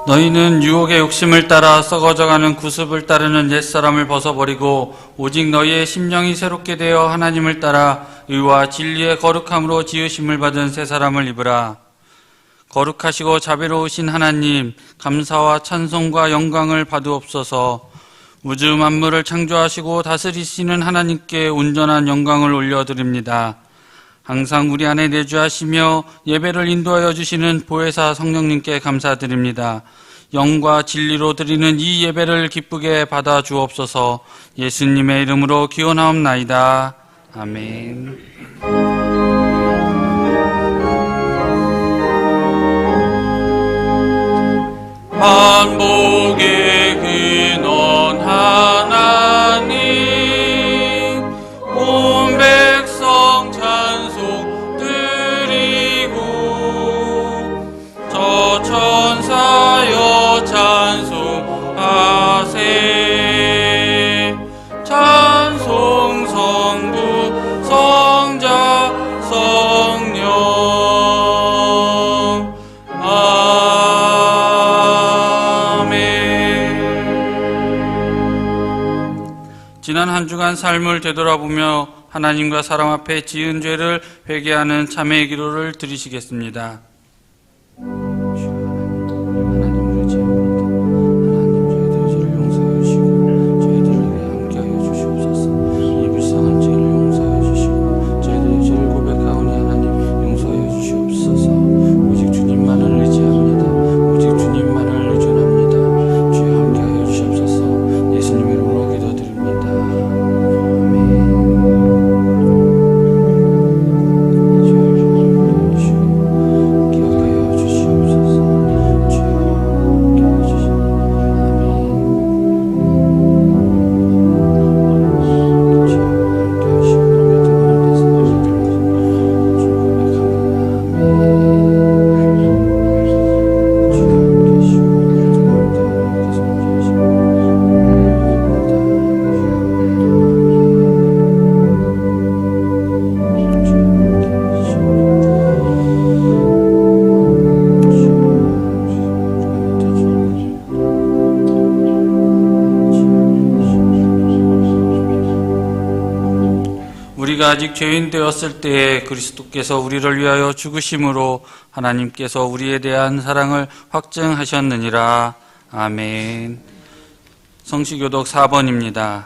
너희는 유혹의 욕심을 따라 썩어져가는 구습을 따르는 옛사람을 벗어버리고 오직 너희의 심령이 새롭게 되어 하나님을 따라 의와 진리의 거룩함으로 지으심을 받은 새 사람을 입으라. 거룩하시고 자비로우신 하나님, 감사와 찬송과 영광을 받으옵소서. 우주 만물을 창조하시고 다스리시는 하나님께 온전한 영광을 올려드립니다. 항상 우리 안에 내주하시며 예배를 인도하여 주시는 보혜사 성령님께 감사드립니다. 영과 진리로 드리는 이 예배를 기쁘게 받아 주옵소서. 예수님의 이름으로 기원하옵나이다. 아멘. 만복의 근원 하나님, 온 백성 찬송 드리고 저 천사여 찬송하세. 찬송 성부 성자 성령. 지난 한 주간 삶을 되돌아보며 하나님과 사람 앞에 지은 죄를 회개하는 참회의 기도를 드리시겠습니다. 우리가 아직 죄인 되었을 때에 그리스도께서 우리를 위하여 죽으심으로 하나님께서 우리에 대한 사랑을 확증하셨느니라. 아멘. 성시교독 4번입니다.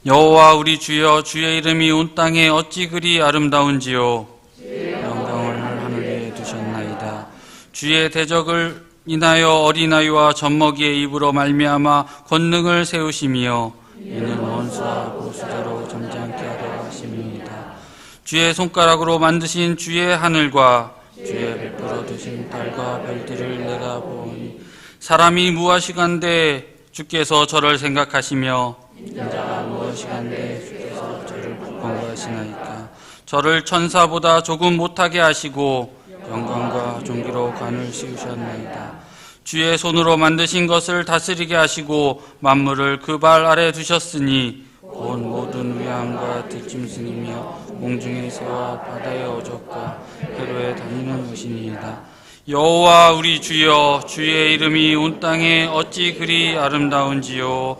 여호와 우리 주여, 주의 이름이 온 땅에 어찌 그리 아름다운지요. 영광을 하늘에 두셨나이다. 주의 대적을 인하여 어린아이와 젖먹이의 입으로 말미암아 권능을 세우시며 이는 원수와 보수자로 점잖게 하려 하심이니이다. 주의 손가락으로 만드신 주의 하늘과 주의 베풀어 두신 달과 별들을 내가 보니 사람이 무엇이간데 주께서 저를 생각하시며 인자가 무엇이간데 주께서 저를 부끄러워하시나이까. 저를 천사보다 조금 못하게 하시고 영광과 존귀로 관을 씌우셨나이다. 주의 손으로 만드신 것을 다스리게 하시고 만물을 그 발 아래 두셨으니 곧 모든 위암과 들짐승이며 공중의 새와 바다의 어족과 해로에 다니는 것이니이다. 여호와 우리 주여, 주의 이름이 온 땅에 어찌 그리 아름다운지요.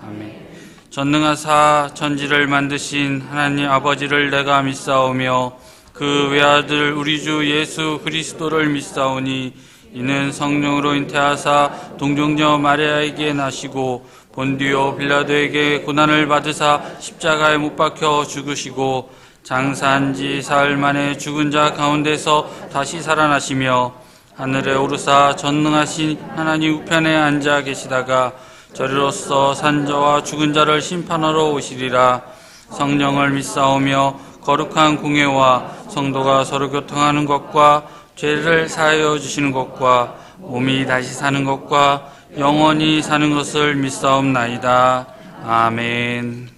아멘. 전능하사 천지를 만드신 하나님 아버지를 내가 믿사오며 그 외아들 우리 주 예수 그리스도를 믿사오니 이는 성령으로 잉태하사 동정녀 마리아에게 나시고 본디오 빌라도에게 고난을 받으사 십자가에 못 박혀 죽으시고 장사한 지 사흘 만에 죽은 자 가운데서 다시 살아나시며 하늘에 오르사 전능하신 하나님 우편에 앉아 계시다가 저리로서 산자와 죽은 자를 심판하러 오시리라. 성령을 믿사오며 거룩한 공예와 성도가 서로 교통하는 것과 죄를 사하여 주시는 것과 몸이 다시 사는 것과 영원히 사는 것을 믿사옵나이다. 아멘.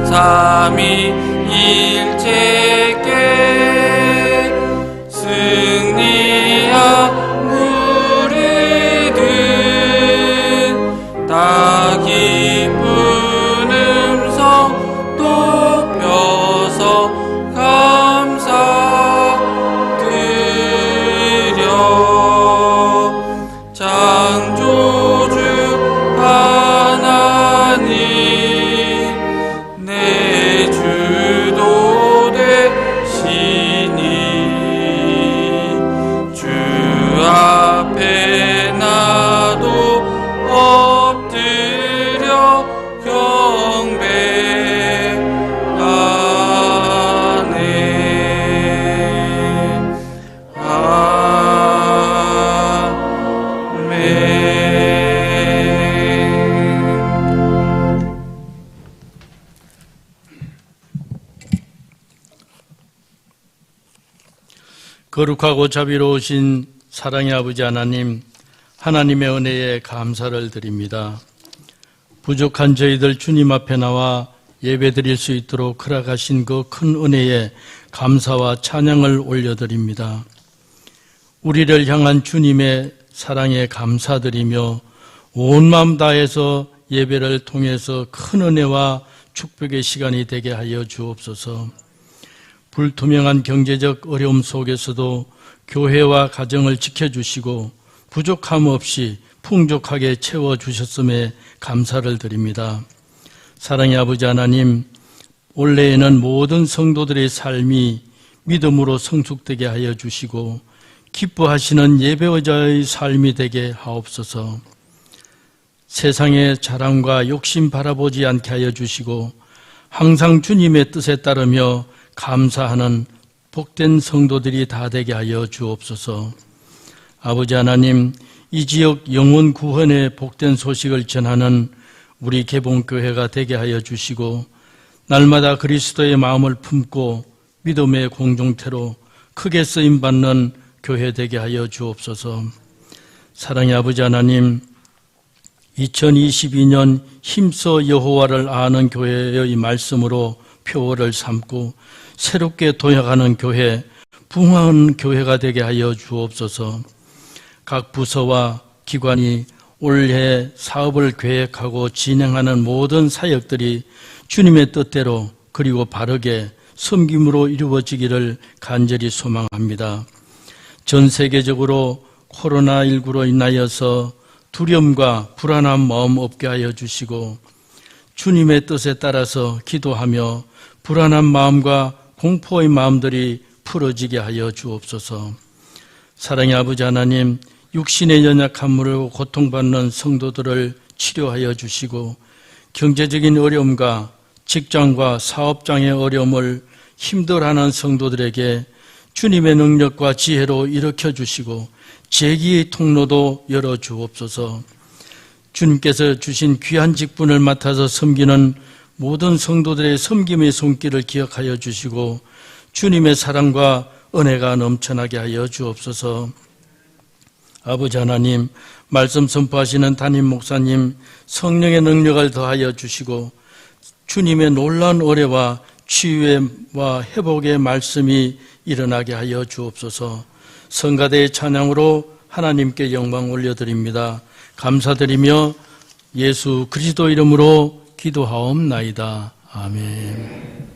삼위일체께 승리한 무리들 다 기쁜 음성 높여서 감사드려. 창조주 하나님 내 주도 되시니 주 앞에 나도 엎드려 경배하네. 아멘. 거룩하고 자비로우신 사랑의 아버지 하나님, 하나님의 은혜에 감사를 드립니다. 부족한 저희들 주님 앞에 나와 예배드릴 수 있도록 허락하신 그 큰 은혜에 감사와 찬양을 올려드립니다. 우리를 향한 주님의 사랑에 감사드리며 온 마음 다해서 예배를 통해서 큰 은혜와 축복의 시간이 되게 하여 주옵소서. 불투명한 경제적 어려움 속에서도 교회와 가정을 지켜주시고 부족함 없이 풍족하게 채워주셨음에 감사를 드립니다. 사랑의 아버지 하나님, 올해에는 모든 성도들의 삶이 믿음으로 성숙되게 하여 주시고 기뻐하시는 예배자의 삶이 되게 하옵소서. 세상의 자랑과 욕심 바라보지 않게 하여 주시고 항상 주님의 뜻에 따르며 감사하는 복된 성도들이 다 되게 하여 주옵소서. 아버지 하나님, 이 지역 영혼 구원의 복된 소식을 전하는 우리 개봉교회가 되게 하여 주시고 날마다 그리스도의 마음을 품고 믿음의 공동체로 크게 쓰임받는 교회 되게 하여 주옵소서. 사랑의 아버지 하나님, 2022년 힘써 여호와를 아는 교회의 말씀으로 표어를 삼고 새롭게 도약하는 교회, 부흥하는 교회가 되게 하여 주옵소서. 각 부서와 기관이 올해 사업을 계획하고 진행하는 모든 사역들이 주님의 뜻대로 그리고 바르게 섬김으로 이루어지기를 간절히 소망합니다. 전 세계적으로 코로나19로 인하여서 두려움과 불안한 마음 없게 하여 주시고 주님의 뜻에 따라서 기도하며 불안한 마음과 공포의 마음들이 풀어지게 하여 주옵소서. 사랑의 아버지 하나님, 육신의 연약함으로 고통받는 성도들을 치료하여 주시고 경제적인 어려움과 직장과 사업장의 어려움을 힘들어하는 성도들에게 주님의 능력과 지혜로 일으켜 주시고 재기의 통로도 열어 주옵소서. 주님께서 주신 귀한 직분을 맡아서 섬기는 모든 성도들의 섬김의 손길을 기억하여 주시고 주님의 사랑과 은혜가 넘쳐나게 하여 주옵소서. 아버지 하나님, 말씀 선포하시는 담임 목사님 성령의 능력을 더하여 주시고 주님의 놀라운 은혜와 치유와 회복의 말씀이 일어나게 하여 주옵소서. 성가대의 찬양으로 하나님께 영광 올려드립니다. 감사드리며 예수 그리스도 이름으로 기도하옵나이다. 아멘.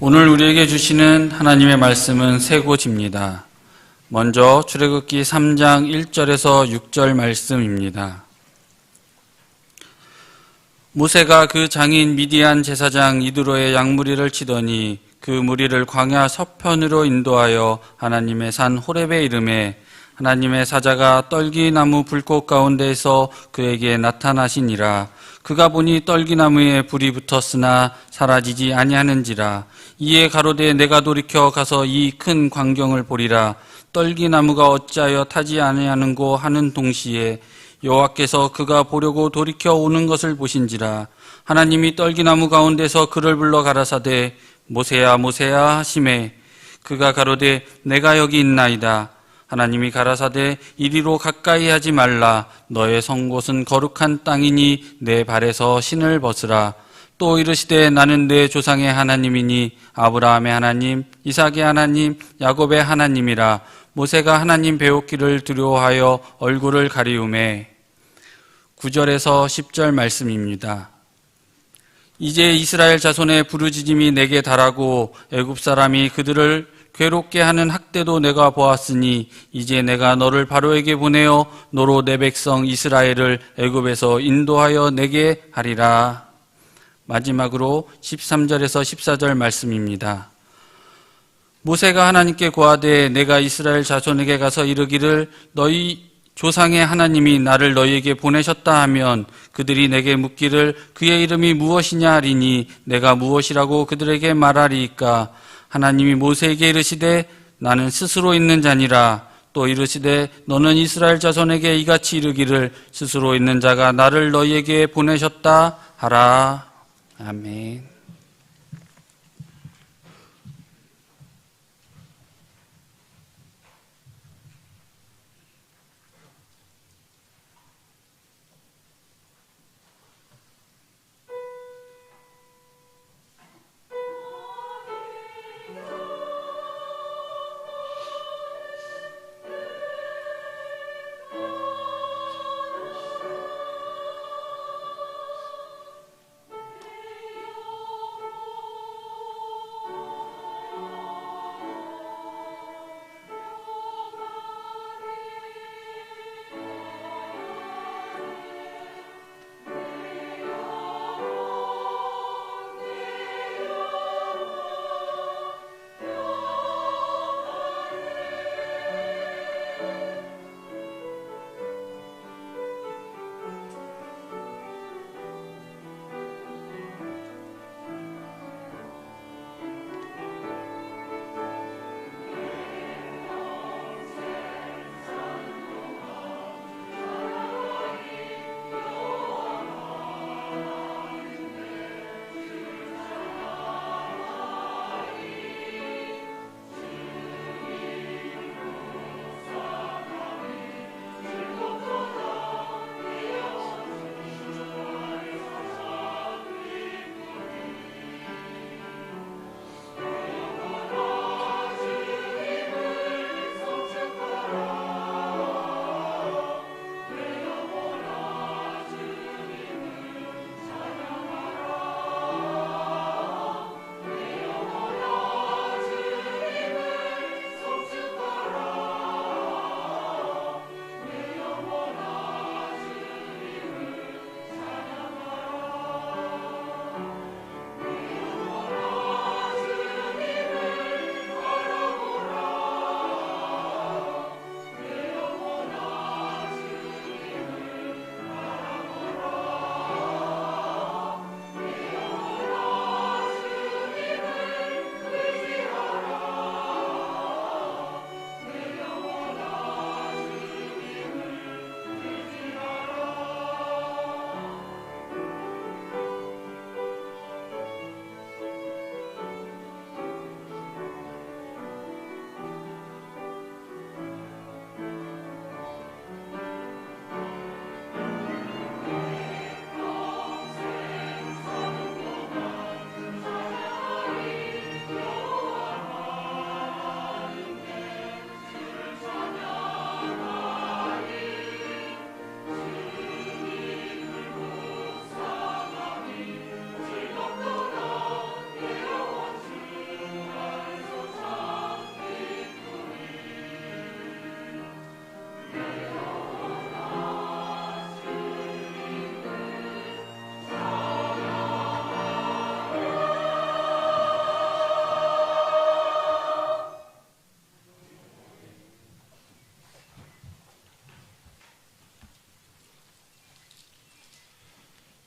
오늘 우리에게 주시는 하나님의 말씀은 세 곳입니다. 먼저 출애굽기 3장 1절에서 6절 말씀입니다. 모세가 그 장인 미디안 제사장 이드로의 양무리를 치더니 그 무리를 광야 서편으로 인도하여 하나님의 산 호렙에 이르매 하나님의 사자가 떨기나무 불꽃 가운데에서 그에게 나타나시니라. 그가 보니 떨기나무에 불이 붙었으나 사라지지 아니하는지라. 이에 가로되 내가 돌이켜 가서 이 큰 광경을 보리라. 떨기나무가 어찌하여 타지 아니하는고 하는 동시에 여호와께서 그가 보려고 돌이켜 오는 것을 보신지라. 하나님이 떨기나무 가운데서 그를 불러 가라사대 모세야 모세야 하시매 그가 가로되 내가 여기 있나이다. 하나님이 가라사대 이리로 가까이 하지 말라. 너의 선 곳은 거룩한 땅이니 내 발에서 신을 벗으라. 또 이르시되 나는 내 조상의 하나님이니 아브라함의 하나님, 이삭의 하나님, 야곱의 하나님이라. 모세가 하나님 배웠기를 두려워하여 얼굴을 가리우매. 9절에서 10절 말씀입니다. 이제 이스라엘 자손의 부르짖음이 내게 달하고 애굽 사람이 그들을 괴롭게 하는 학대도 내가 보았으니 이제 내가 너를 바로에게 보내어 너로 내 백성 이스라엘을 애굽에서 인도하여 내게 하리라. 마지막으로 13절에서 14절 말씀입니다. 모세가 하나님께 고하되 내가 이스라엘 자손에게 가서 이르기를 너희 조상의 하나님이 나를 너희에게 보내셨다 하면 그들이 내게 묻기를 그의 이름이 무엇이냐 하리니 내가 무엇이라고 그들에게 말하리이까. 하나님이 모세에게 이르시되 나는 스스로 있는 자니라. 또 이르시되 너는 이스라엘 자손에게 이같이 이르기를 스스로 있는 자가 나를 너희에게 보내셨다 하라. 아멘.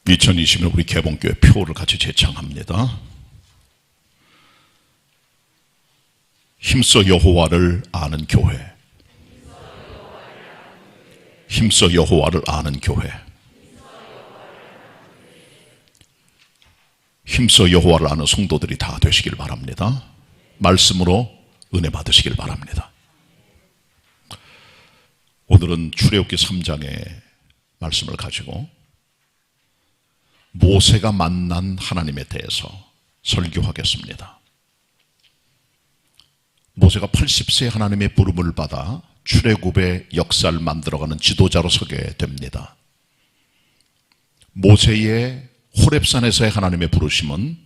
2020년 우리 개봉교회 표를 같이 제창합니다. 힘써 여호와를 아는 교회. 힘써 여호와를 아는 교회. 힘써 여호와를 아는 성도들이 다 되시길 바랍니다. 말씀으로 은혜 받으시길 바랍니다. 오늘은 출애굽기 3장의 말씀을 가지고 모세가 만난 하나님에 대해서 설교하겠습니다. 모세가 80세 하나님의 부름을 받아 출애굽의 역사를 만들어가는 지도자로 서게 됩니다. 모세의 호렙산에서의 하나님의 부르심은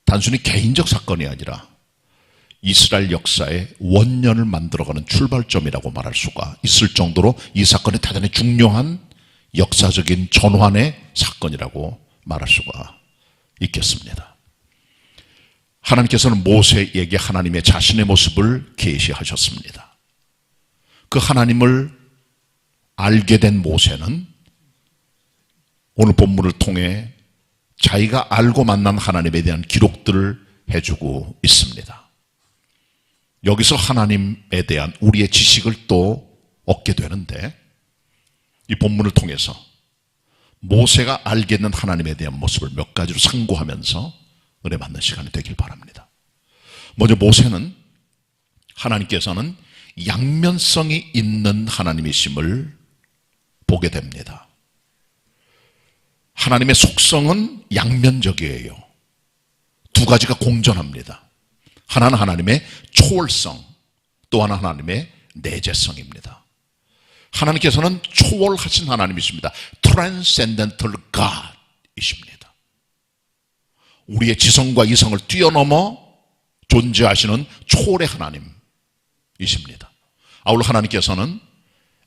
단순히 개인적 사건이 아니라 이스라엘 역사의 원년을 만들어가는 출발점이라고 말할 수가 있을 정도로 이 사건이 대단히 중요한 역사적인 전환의 사건이라고 말할 수가 있겠습니다. 하나님께서는 모세에게 하나님의 자신의 모습을 계시하셨습니다. 그 하나님을 알게 된 모세는 오늘 본문을 통해 자기가 알고 만난 하나님에 대한 기록들을 해주고 있습니다. 여기서 하나님에 대한 우리의 지식을 또 얻게 되는데, 이 본문을 통해서 모세가 알게 된 하나님에 대한 모습을 몇 가지로 상고하면서 은혜 받는 시간이 되길 바랍니다. 먼저 모세는 하나님께서는 양면성이 있는 하나님이심을 보게 됩니다. 하나님의 속성은 양면적이에요. 두 가지가 공존합니다. 하나는 하나님의 초월성, 또 하나는 하나님의 내재성입니다. 하나님께서는 초월하신 하나님이십니다. Transcendental God이십니다. 우리의 지성과 이성을 뛰어넘어 존재하시는 초월의 하나님이십니다. 아울러 하나님께서는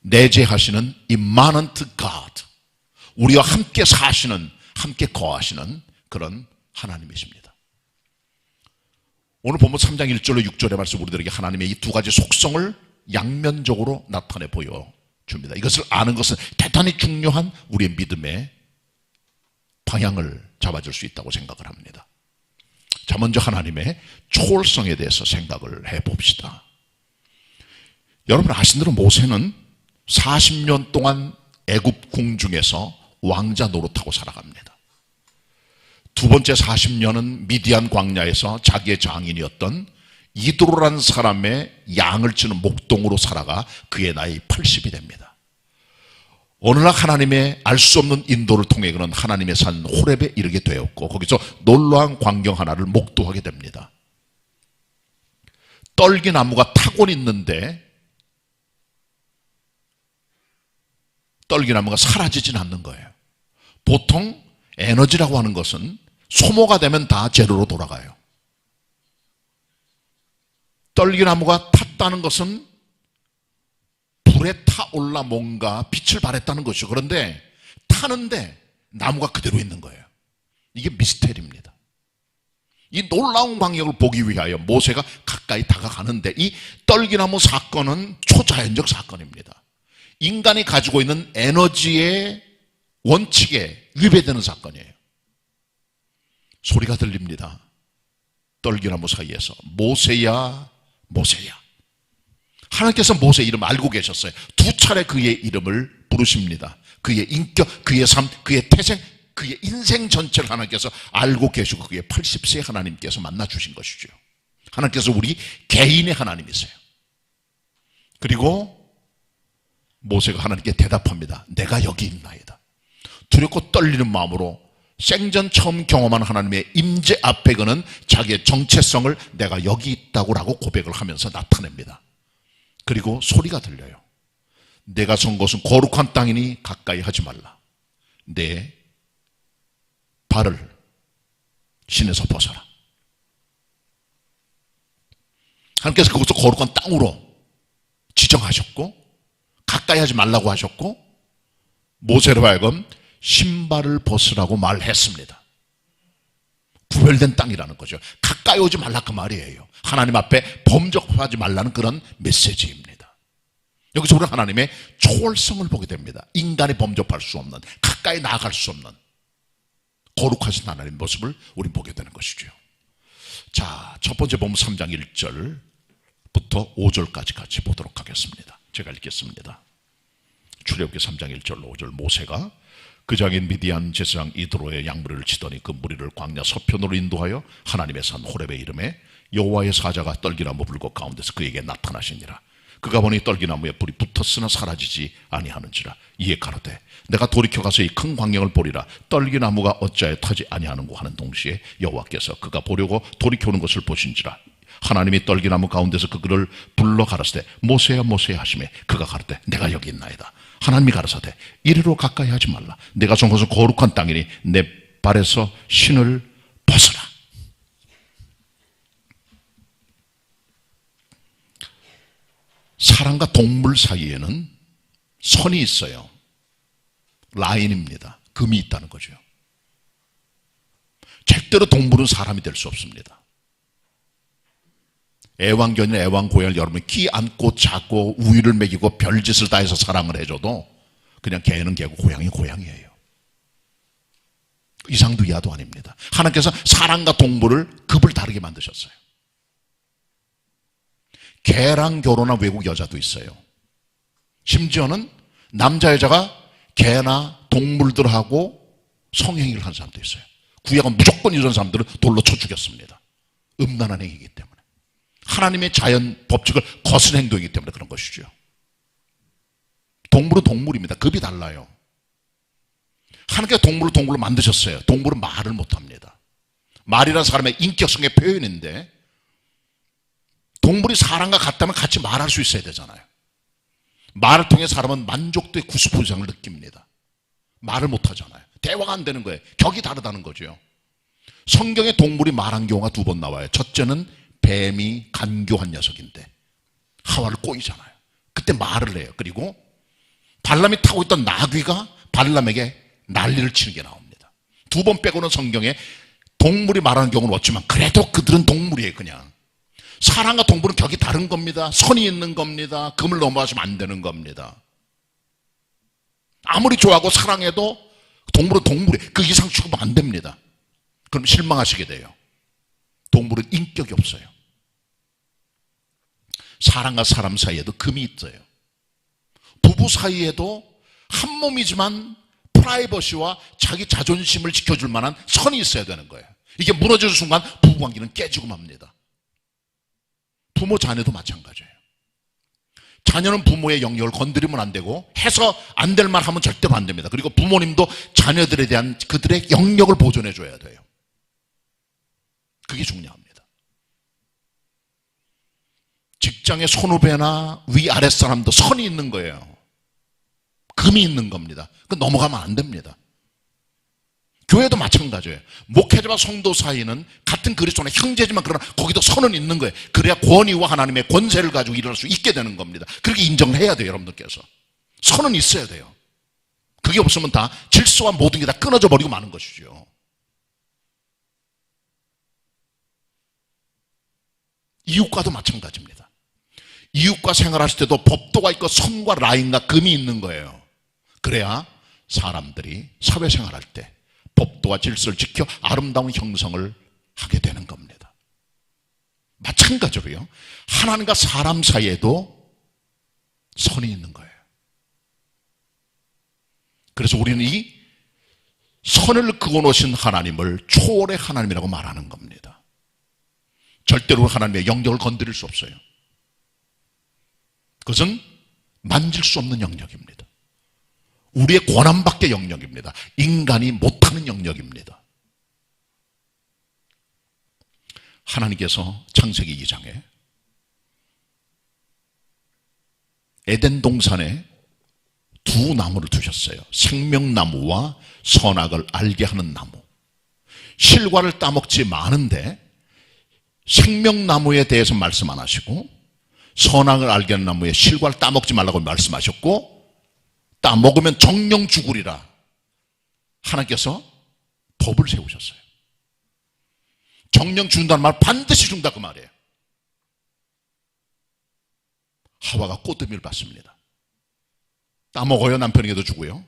내재하시는 Immanent God, 우리와 함께 사시는, 함께 거하시는 그런 하나님이십니다. 오늘 본문 3장 1절로 6절의 말씀, 우리들에게 하나님의 이 두 가지 속성을 양면적으로 나타내 보여줍니다. 이것을 아는 것은 대단히 중요한 우리의 믿음의 방향을 잡아줄 수 있다고 생각을 합니다. 자, 먼저 하나님의 초월성에 대해서 생각을 해봅시다. 여러분 아신 대로 모세는 40년 동안 애굽 궁중에서 왕자 노릇하고 살아갑니다. 두 번째 40년은 미디안 광야에서 자기의 장인이었던 이드로라는 사람의 양을 치는 목동으로 살아가 그의 나이 80이 됩니다. 어느 날 하나님의 알 수 없는 인도를 통해 그는 하나님의 산 호렙에 이르게 되었고, 거기서 놀라운 광경 하나를 목도하게 됩니다. 떨기나무가 타곤 있는데 떨기나무가 사라지진 않는 거예요. 보통 에너지라고 하는 것은 소모가 되면 다 제로로 돌아가요. 떨기나무가 탔다는 것은 불에 타올라 뭔가 빛을 발했다는 것이죠. 그런데 타는데 나무가 그대로 있는 거예요. 이게 미스테리입니다. 이 놀라운 광경을 보기 위하여 모세가 가까이 다가가는데, 이 떨기나무 사건은 초자연적 사건입니다. 인간이 가지고 있는 에너지의 원칙에 위배되는 사건이에요. 소리가 들립니다. 떨기나무 사이에서 모세야, 모세야. 하나님께서 모세 이름 알고 계셨어요. 두 차례 그의 이름을 부르십니다. 그의 인격, 그의 삶, 그의 태생, 그의 인생 전체를 하나님께서 알고 계시고 그의 80세 하나님께서 만나 주신 것이죠. 하나님께서 우리 개인의 하나님이세요. 그리고 모세가 하나님께 대답합니다. 내가 여기 있나이다. 두렵고 떨리는 마음으로 생전 처음 경험한 하나님의 임재 앞에 그는 자기의 정체성을 내가 여기 있다고 라고 고백을 하면서 나타냅니다. 그리고 소리가 들려요. 내가 선 곳은 거룩한 땅이니 가까이 하지 말라. 내 발을 신에서 벗어라. 하나님께서 그것을 거룩한 땅으로 지정하셨고 가까이 하지 말라고 하셨고, 모세로 하여금 신발을 벗으라고 말했습니다. 구별된 땅이라는 거죠. 가까이 오지 말라 그 말이에요. 하나님 앞에 범접하지 말라는 그런 메시지입니다. 여기서 우리는 하나님의 초월성을 보게 됩니다. 인간이 범접할 수 없는, 가까이 나아갈 수 없는 거룩하신 하나님의 모습을 우린 보게 되는 것이죠. 자, 첫 번째 본문 3장 1절부터 5절까지 같이 보도록 하겠습니다. 제가 읽겠습니다. 출애굽기 3장 1절로 5절. 모세가 그 장인 미디안 제사장 이드로의 양무리를 치더니 그 무리를 광야 서편으로 인도하여 하나님의 산 호렙의 이름에 여호와의 사자가 떨기나무 불꽃 가운데서 그에게 나타나시니라. 그가 보니 떨기나무에 불이 붙었으나 사라지지 아니하는지라. 이에 가로되 내가 돌이켜 가서 이 큰 광경을 보리라. 떨기나무가 어찌하여 타지 아니하는고 하는 동시에 여호와께서 그가 보려고 돌이켜오는 것을 보신지라. 하나님이 떨기나무 가운데서 그를 불러 가라사대 모세야 모세야 하시매 그가 가로되 내가 여기 있나이다. 하나님이 가라사대 이리로 가까이 하지 말라. 내가 선 것은 거룩한 땅이니 내 발에서 신을 벗어라. 사람과 동물 사이에는 선이 있어요. 라인입니다. 금이 있다는 거죠. 절대로 동물은 사람이 될 수 없습니다. 애완견이나 애완고양이를 여러분이 끼 안고 자고 우유를 먹이고 별짓을 다 해서 사랑을 해줘도 그냥 개는 개고 고양이는 고양이에요. 이상도 이하도 아닙니다. 하나님께서 사람과 동물을 급을 다르게 만드셨어요. 개랑 결혼한 외국 여자도 있어요. 심지어는 남자 여자가 개나 동물들하고 성행위를 한 사람도 있어요. 구약은 무조건 이런 사람들을 돌로 쳐 죽였습니다. 음란한 행위이기 때문에. 하나님의 자연 법칙을 거스른 행동이기 때문에 그런 것이죠. 동물은 동물입니다. 급이 달라요. 하나님께서 동물을 동물로 만드셨어요. 동물은 말을 못합니다. 말이란 사람의 인격성의 표현인데 동물이 사람과 같다면 같이 말할 수 있어야 되잖아요. 말을 통해 사람은 만족도의 90% 이상을 느낍니다. 말을 못하잖아요. 대화가 안 되는 거예요. 격이 다르다는 거죠. 성경에 동물이 말한 경우가 2번 나와요. 첫째는 뱀이 간교한 녀석인데 하와를 꼬이잖아요. 그때 말을 해요. 그리고 발람이 타고 있던 나귀가 발람에게 난리를 치는 게 나옵니다. 2번 빼고는 성경에 동물이 말하는 경우는 없지만 그래도 그들은 동물이에요. 그냥 사람과 동물은 격이 다른 겁니다. 선이 있는 겁니다. 금을 넘어가시면 안 되는 겁니다. 아무리 좋아하고 사랑해도 동물은 동물이에요. 그 이상 취급하면 안 됩니다. 그럼 실망하시게 돼요. 동물은 인격이 없어요. 사람과 사람 사이에도 금이 있어요. 부부 사이에도 한 몸이지만 프라이버시와 자기 자존심을 지켜줄 만한 선이 있어야 되는 거예요. 이게 무너지는 순간 부부관계는 깨지고 맙니다. 부모 자녀도 마찬가지예요. 자녀는 부모의 영역을 건드리면 안 되고 해서 안 될 말 하면 절대로 안 됩니다. 그리고 부모님도 자녀들에 대한 그들의 영역을 보존해 줘야 돼요. 그게 중요합니다. 직장의 선후배나 위아랫 사람도 선이 있는 거예요. 금이 있는 겁니다. 그 넘어가면 안 됩니다. 교회도 마찬가지예요. 목회자와 성도 사이는 같은 그리스도의 형제지만 그러나 거기도 선은 있는 거예요. 그래야 권위와 하나님의 권세를 가지고 일어날 수 있게 되는 겁니다. 그렇게 인정을 해야 돼요. 여러분들께서 선은 있어야 돼요. 그게 없으면 다 질서와 모든 게 다 끊어져 버리고 마는 것이죠. 이웃과도 마찬가지입니다. 이웃과 생활하실 때도 법도가 있고 선과 라인과 금이 있는 거예요. 그래야 사람들이 사회생활할 때 법도와 질서를 지켜 아름다운 형성을 하게 되는 겁니다. 마찬가지로요. 하나님과 사람 사이에도 선이 있는 거예요. 그래서 우리는 이 선을 그어놓으신 하나님을 초월의 하나님이라고 말하는 겁니다. 절대로 하나님의 영역을 건드릴 수 없어요. 그것은 만질 수 없는 영역입니다. 우리의 권한 밖의 영역입니다. 인간이 못하는 영역입니다. 하나님께서 창세기 2장에 에덴 동산에 2 나무를 두셨어요. 생명나무와 선악을 알게 하는 나무. 실과를 따먹지 마는데 생명나무에 대해서 말씀 안 하시고 선악을 알게 하는 나무에 실과를 따먹지 말라고 말씀하셨고 따먹으면 정령 죽으리라 하나님께서 법을 세우셨어요. 정령 죽는다는 말 반드시 죽는다 그 말이에요. 하와가 꽃더미를 받습니다. 따먹어요. 남편에게도 주고요.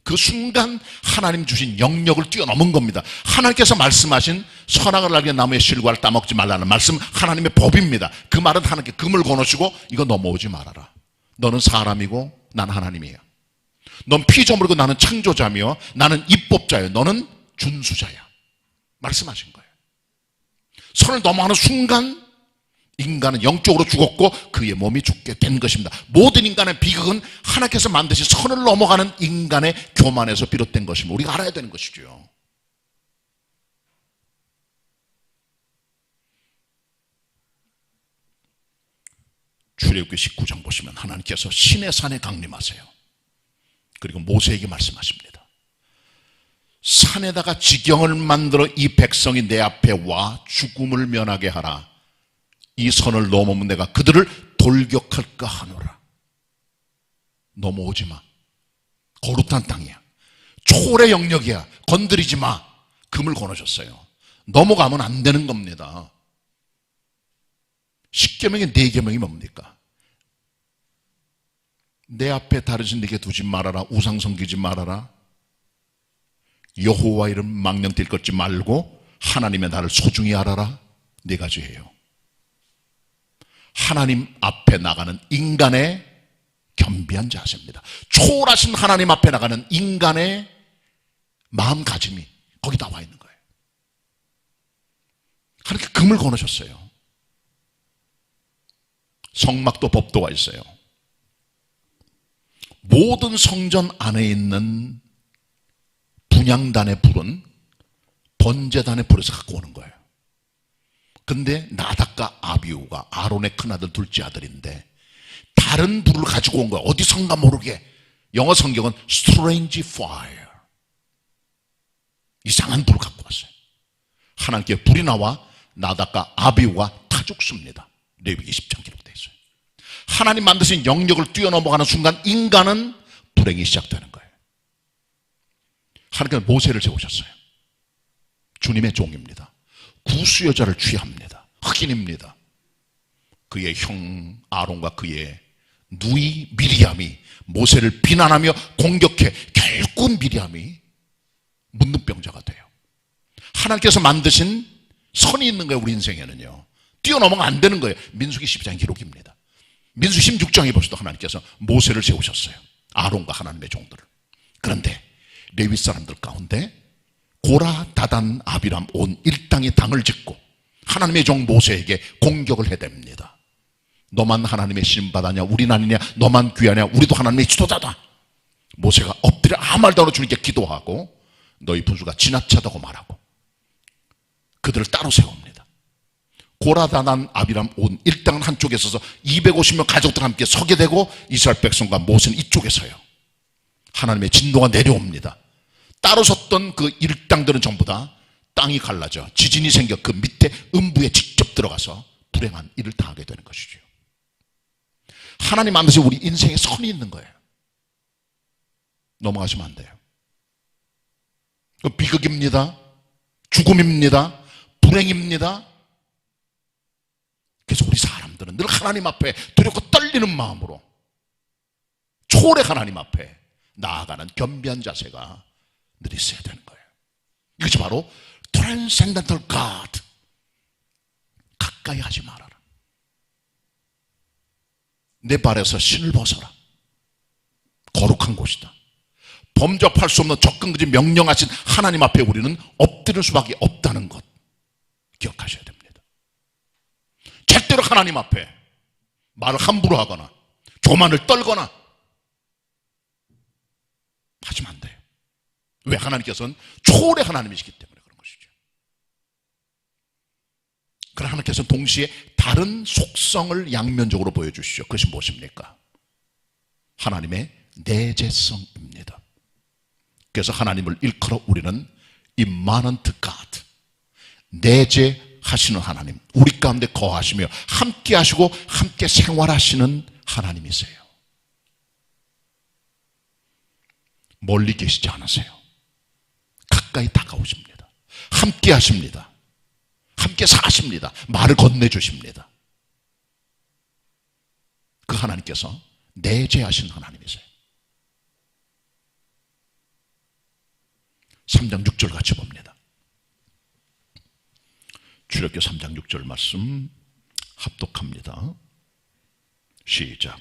그 순간 하나님 주신 영역을 뛰어넘은 겁니다. 하나님께서 말씀하신 선악을 알게 나무의 실과를 따먹지 말라는 말씀, 하나님의 법입니다. 그 말은 하나님께 금을 거놓으시고 이거 넘어오지 말아라. 너는 사람이고 난 하나님이에요. 넌 피조물이고 나는 창조자며 나는 입법자예요. 너는 준수자야. 말씀하신 거예요. 선을 넘어가는 순간 인간은 영적으로 죽었고 그의 몸이 죽게 된 것입니다. 모든 인간의 비극은 하나님께서 만드신 선을 넘어가는 인간의 교만에서 비롯된 것입니다. 우리가 알아야 되는 것이죠. 출애굽기 19장 보시면 하나님께서 시내 산에 강림하세요. 그리고 모세에게 말씀하십니다. 산에다가 지경을 만들어 이 백성이 내 앞에 와 죽음을 면하게 하라. 이 선을 넘으면 내가 그들을 돌격할까 하노라. 넘어오지 마. 거룩한 땅이야. 초월의 영역이야. 건드리지 마. 금을 거놓으셨어요. 넘어가면 안 되는 겁니다. 10계명의 4계명이 뭡니까? 내 앞에 다른 신 네게 두지 말아라. 우상 섬기지 말아라. 여호와 이름 망령될 것지 말고 하나님의 나를 소중히 알아라. 4가지예요. 하나님 앞에 나가는 인간의 겸비한 자세입니다. 초월하신 하나님 앞에 나가는 인간의 마음가짐이 거기 나와 있는 거예요. 하나님께 금을 거놓으셨어요. 성막도 법도가 있어요. 모든 성전 안에 있는 분향단의 불은 번제단의 불에서 갖고 오는 거예요. 근데 나답과 아비후가 아론의 큰아들 둘째 아들인데 다른 불을 가지고 온 거예요. 어디선가 모르게. 영어 성경은 strange fire, 이상한 불을 갖고 왔어요. 하나님께 불이 나와 나답과 아비후가 타 죽습니다. 레위기 10장 기록되어 있어요. 하나님 만드신 영역을 뛰어넘어가는 순간 인간은 불행이 시작되는 거예요. 하나님께서 모세를 세우셨어요. 주님의 종입니다. 구수여자를 취합니다. 흑인입니다. 그의 형 아론과 그의 누이 미리암이 모세를 비난하며 공격해 결국 미리암이 문둥병자가 돼요. 하나님께서 만드신 선이 있는 거예요. 우리 인생에는요. 뛰어넘으면 안 되는 거예요. 민수기 12장 기록입니다. 민수기 16장에 보셔도 하나님께서 모세를 세우셨어요. 아론과 하나님의 종들을. 그런데 레위 사람들 가운데 고라, 다단, 아비람 온 일당이 당을 짓고 하나님의 종 모세에게 공격을 해댑니다. 너만 하나님의 신받아냐? 우린 아니냐? 너만 귀하냐? 우리도 하나님의 지도자다. 모세가 엎드려 아무 말도 안 하고 주님께 기도하고 너희 분수가 지나치다고 말하고 그들을 따로 세웁니다. 고라, 다단, 아비람 온 일당은 한쪽에 서서 250명 가족들 함께 서게 되고 이스라엘 백성과 모세는 이쪽에 서요. 하나님의 진노가 내려옵니다. 따로 섰던 그 일당들은 전부 다 땅이 갈라져 지진이 생겨 그 밑에 음부에 직접 들어가서 불행한 일을 당하게 되는 것이죠. 하나님 만드신 우리 인생에 선이 있는 거예요. 넘어가시면 안 돼요. 비극입니다. 죽음입니다. 불행입니다. 그래서 우리 사람들은 늘 하나님 앞에 두렵고 떨리는 마음으로 초월의 하나님 앞에 나아가는 겸비한 자세가 늘 있어야 되는 거예요. 이것이 바로 Transcendental God. 가까이 하지 말아라. 내 발에서 신을 벗어라. 거룩한 곳이다. 범접할 수 없는 접근까지 명령하신 하나님 앞에 우리는 엎드릴 수밖에 없다는 것 기억하셔야 됩니다. 절대로 하나님 앞에 말을 함부로 하거나 교만을 떨거나 하시면 안 돼요. 왜? 하나님께서는 초월의 하나님이시기 때문에 그런 것이죠. 그러나 하나님께서는 동시에 다른 속성을 양면적으로 보여주시죠. 그것이 무엇입니까? 하나님의 내재성입니다. 그래서 하나님을 일컬어 우리는 immanent God, 내재하시는 하나님, 우리 가운데 거하시며 함께 하시고 함께 생활하시는 하나님이세요. 멀리 계시지 않으세요. 가까이 다가오십니다. 함께 하십니다. 함께 사십니다. 말을 건네주십니다. 그 하나님께서 내재하신 하나님이세요. 3장 6절 같이 봅니다. 출애굽기 3장 6절 말씀 합독합니다. 시작.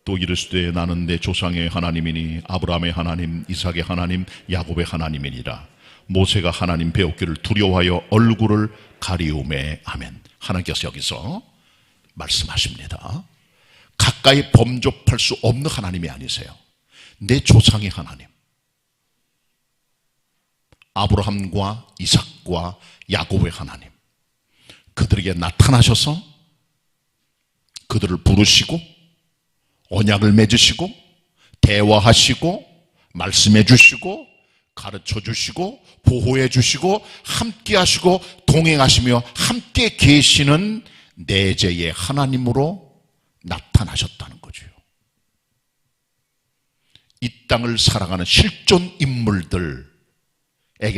또 이르시되 나는 내 조상의 하나님이니 아브라함의 하나님, 이삭의 하나님, 야곱의 하나님이니라. 모세가 하나님 배웠기를 두려워하여 얼굴을 가리우매. 아멘. 하나님께서 여기서 말씀하십니다. 가까이 범접할 수 없는 하나님이 아니세요. 내 조상의 하나님, 아브라함과 이삭과 야곱의 하나님, 그들에게 나타나셔서 그들을 부르시고 언약을 맺으시고 대화하시고 말씀해 주시고 가르쳐 주시고 보호해 주시고 함께 하시고 동행하시며 함께 계시는 내재의 하나님으로 나타나셨다는 거죠. 이 땅을 살아가는 실존 인물들에게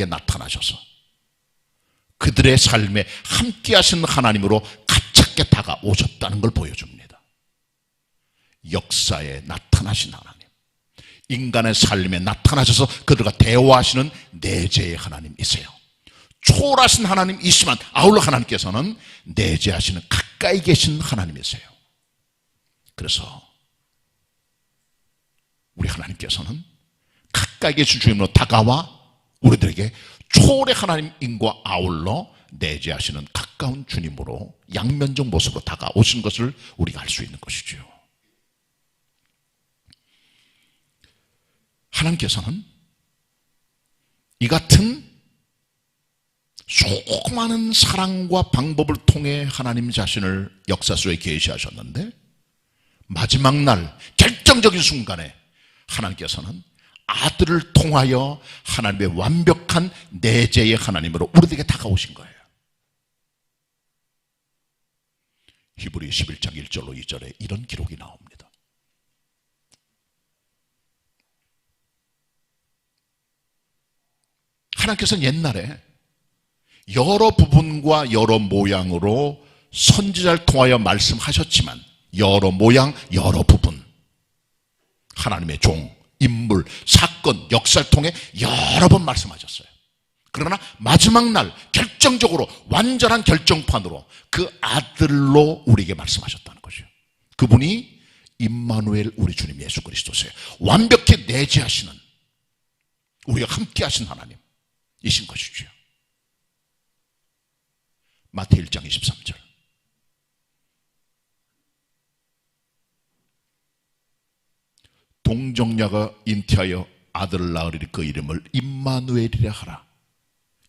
나타나셔서 그들의 삶에 함께 하시는 하나님으로 가깝게 다가오셨다는 걸 보여줍니다. 역사에 나타나신 하나님, 인간의 삶에 나타나셔서 그들과 대화하시는 내재의 하나님이세요. 초월하신 하나님이시지만 아울러 하나님께서는 내재하시는 가까이 계신 하나님이세요. 그래서 우리 하나님께서는 가까이 계신 주님으로 다가와 우리들에게 초월의 하나님인과 아울러 내재하시는 가까운 주님으로 양면적 모습으로 다가오신 것을 우리가 알 수 있는 것이죠. 하나님께서는 이 같은 수많은 사랑과 방법을 통해 하나님 자신을 역사 속에 계시하셨는데 마지막 날 결정적인 순간에 하나님께서는 아들을 통하여 하나님의 완벽한 내재의 하나님으로 우리에게 다가오신 거예요. 히브리 11장 1절로 2절에 이런 기록이 나옵니다. 하나님께서는 옛날에 여러 부분과 여러 모양으로 선지자를 통하여 말씀하셨지만 여러 모양, 여러 부분 하나님의 종, 인물, 사건, 역사를 통해 여러 번 말씀하셨어요. 그러나 마지막 날 결정적으로 완전한 결정판으로 그 아들로 우리에게 말씀하셨다는 거죠. 그분이 임마누엘 우리 주님 예수 그리스도세요. 완벽히 내재하시는 우리가 함께 하신 하나님이신 것이죠. 마태복음 1장 23절. 동정녀가 잉태하여 아들을 낳으리니 그 이름을 임마누엘이라 하라.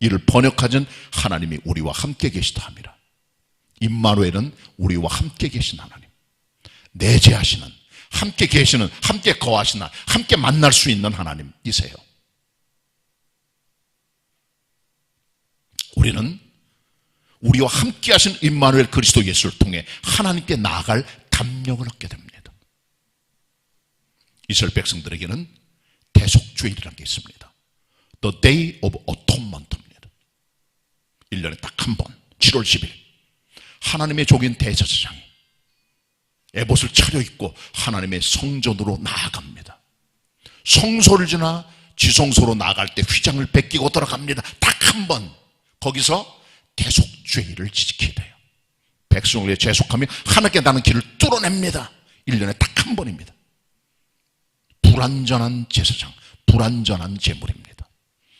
이를 번역하전 하나님이 우리와 함께 계시다 함이라. 임마누엘은 우리와 함께 계신 하나님, 내재하시는, 함께 계시는, 함께 거하시는, 함께 만날 수 있는 하나님이세요. 우리는 우리와 함께 하신 임마누엘 그리스도 예수를 통해 하나님께 나아갈 담력을 얻게 됩니다. 이스라엘 백성들에게는 대속주일이라는 게 있습니다. The Day of Atonement입니다. 1년에 딱 한 번 7월 10일 하나님의 종인 대제사장이 에봇을 차려입고 하나님의 성전으로 나아갑니다. 성소를 지나 지성소로 나아갈 때 휘장을 벗기고 돌아갑니다. 딱 한 번 거기서 대속죄를 지켜야 돼요. 백성을 위해 재속하며 하나님께 나는 길을 뚫어냅니다. 1년에 딱 한 번입니다. 불완전한 제사장, 불완전한 제물입니다.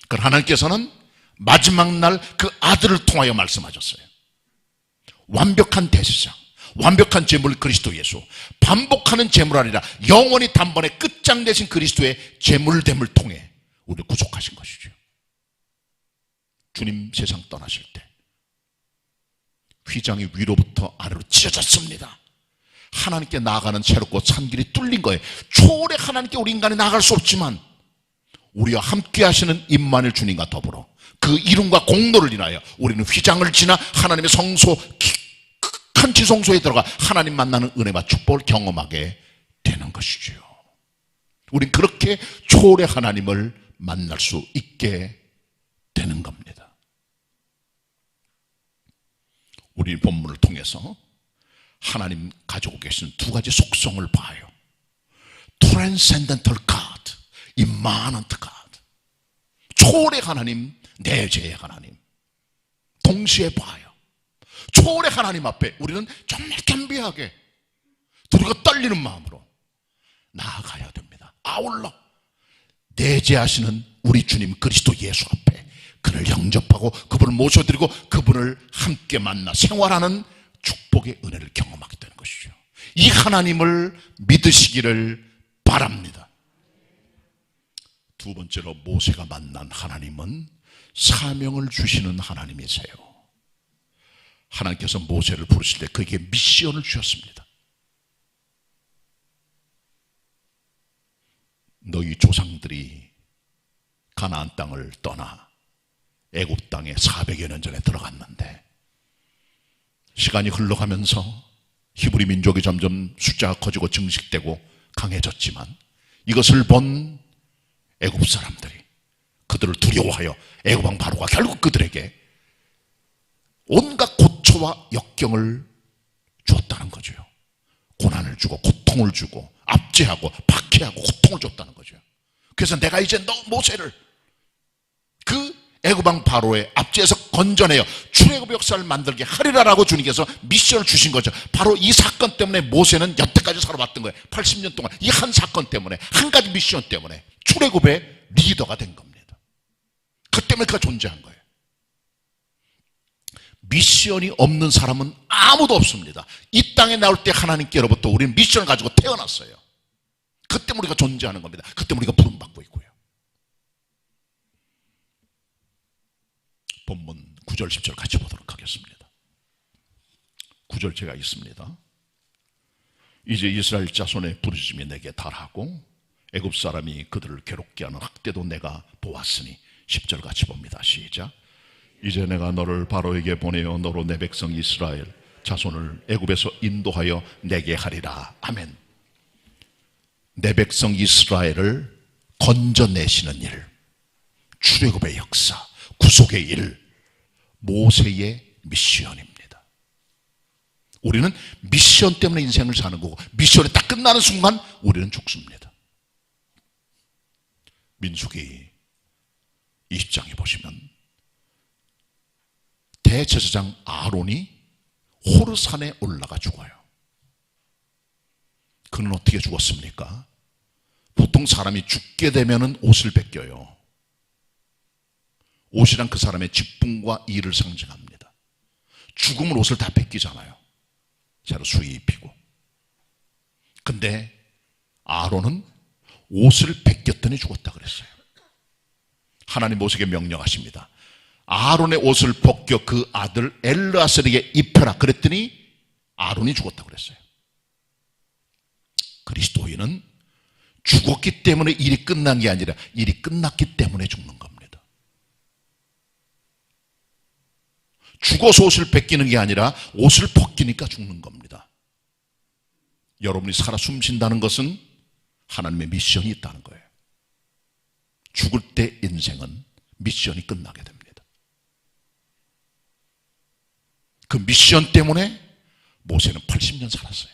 그러나 하나님께서는 마지막 날 그 아들을 통하여 말씀하셨어요. 완벽한 대제사장, 완벽한 제물 그리스도 예수, 반복하는 제물 아니라 영원히 단번에 끝장내신 그리스도의 제물됨을 통해 우리를 구속하신 것이죠. 주님 세상 떠나실 때 휘장이 위로부터 아래로 찢어졌습니다. 하나님께 나아가는 새롭고 산 길이 뚫린 거예요. 초월의 하나님께 우리 인간이 나아갈 수 없지만 우리와 함께 하시는 임마누엘 주님과 더불어 그 이름과 공로를 인하여 우리는 휘장을 지나 하나님의 성소, 큰 지성소에 들어가 하나님 만나는 은혜와 축복을 경험하게 되는 것이죠. 우린 그렇게 초월의 하나님을 만날 수 있게 되는 겁니다. 우리 본문을 통해서 하나님 가지고 계신 두 가지 속성을 봐요. Transcendental God, Immanent God. 초월의 하나님, 내재의 하나님 동시에 봐요. 초월의 하나님 앞에 우리는 정말 겸비하게 두리고 떨리는 마음으로 나아가야 됩니다. 아울러 내재하시는 우리 주님 그리스도 예수 앞에 그를 영접하고 그분을 모셔드리고 그분을 함께 만나 생활하는 축복의 은혜를 경험하게 되는 것이죠. 이 하나님을 믿으시기를 바랍니다. 두 번째로 모세가 만난 하나님은 사명을 주시는 하나님이세요. 하나님께서 모세를 부르실 때 그에게 미션을 주셨습니다. 너희 조상들이 가나안 땅을 떠나 애굽 땅에 400여 년 전에 들어갔는데 시간이 흘러가면서 히브리 민족이 점점 숫자가 커지고 증식되고 강해졌지만 이것을 본 애굽 사람들이 그들을 두려워하여 애굽 왕 바로가 결국 그들에게 온갖 고초와 역경을 주었다는 거죠. 고난을 주고 고통을 주고 압제하고 박해하고 고통을 줬다는 거죠. 그래서 내가 이제 너 모세를 그 애굽 왕 바로의 압제에서 건져내어 출애굽 역사를 만들게 하리라라고 주님께서 미션을 주신 거죠. 바로 이 사건 때문에 모세는 여태까지 살아왔던 거예요. 80년 동안 이 한 사건 때문에, 한 가지 미션 때문에 출애굽의 리더가 된 겁니다. 그 때문에 그가 존재한 거예요. 미션이 없는 사람은 아무도 없습니다. 이 땅에 나올 때 하나님께로부터 우리는 미션을 가지고 태어났어요. 그 때문에 우리가 존재하는 겁니다. 그 때문에 우리가 부름받고 있고요. 본문 9절 10절 같이 보도록 하겠습니다. 9절 제가 있습니다. 이제 이스라엘 자손의 부르짖음이 내게 달하고 애굽 사람이 그들을 괴롭게 하는 학대도 내가 보았으니 10절 같이 봅니다. 시작. 이제 내가 너를 바로에게 보내어 너로 내 백성 이스라엘 자손을 애굽에서 인도하여 내게 하리라. 아멘. 내 백성 이스라엘을 건져내시는 일, 출애굽의 역사, 구속의 일, 모세의 미션입니다. 우리는 미션 때문에 인생을 사는 거고 미션이 딱 끝나는 순간 우리는 죽습니다. 민수기 20장에 보시면 대제사장 아론이 호르산에 올라가 죽어요. 그는 어떻게 죽었습니까? 보통 사람이 죽게 되면 옷을 벗겨요. 옷이란 그 사람의 직분과 일을 상징합니다. 죽으면 옷을 다 벗기잖아요. 새로 수의 입히고. 근데 아론은 옷을 벗겼더니 죽었다 그랬어요. 하나님 모세에게 명령하십니다. 아론의 옷을 벗겨 그 아들 엘르아셀에게 입혀라 그랬더니 아론이 죽었다 그랬어요. 그리스도인은 죽었기 때문에 일이 끝난 게 아니라 일이 끝났기 때문에 죽는 겁니다. 죽어서 옷을 벗기는 게 아니라 옷을 벗기니까 죽는 겁니다. 여러분이 살아 숨쉰다는 것은 하나님의 미션이 있다는 거예요. 죽을 때 인생은 미션이 끝나게 됩니다. 그 미션 때문에 모세는 80년 살았어요.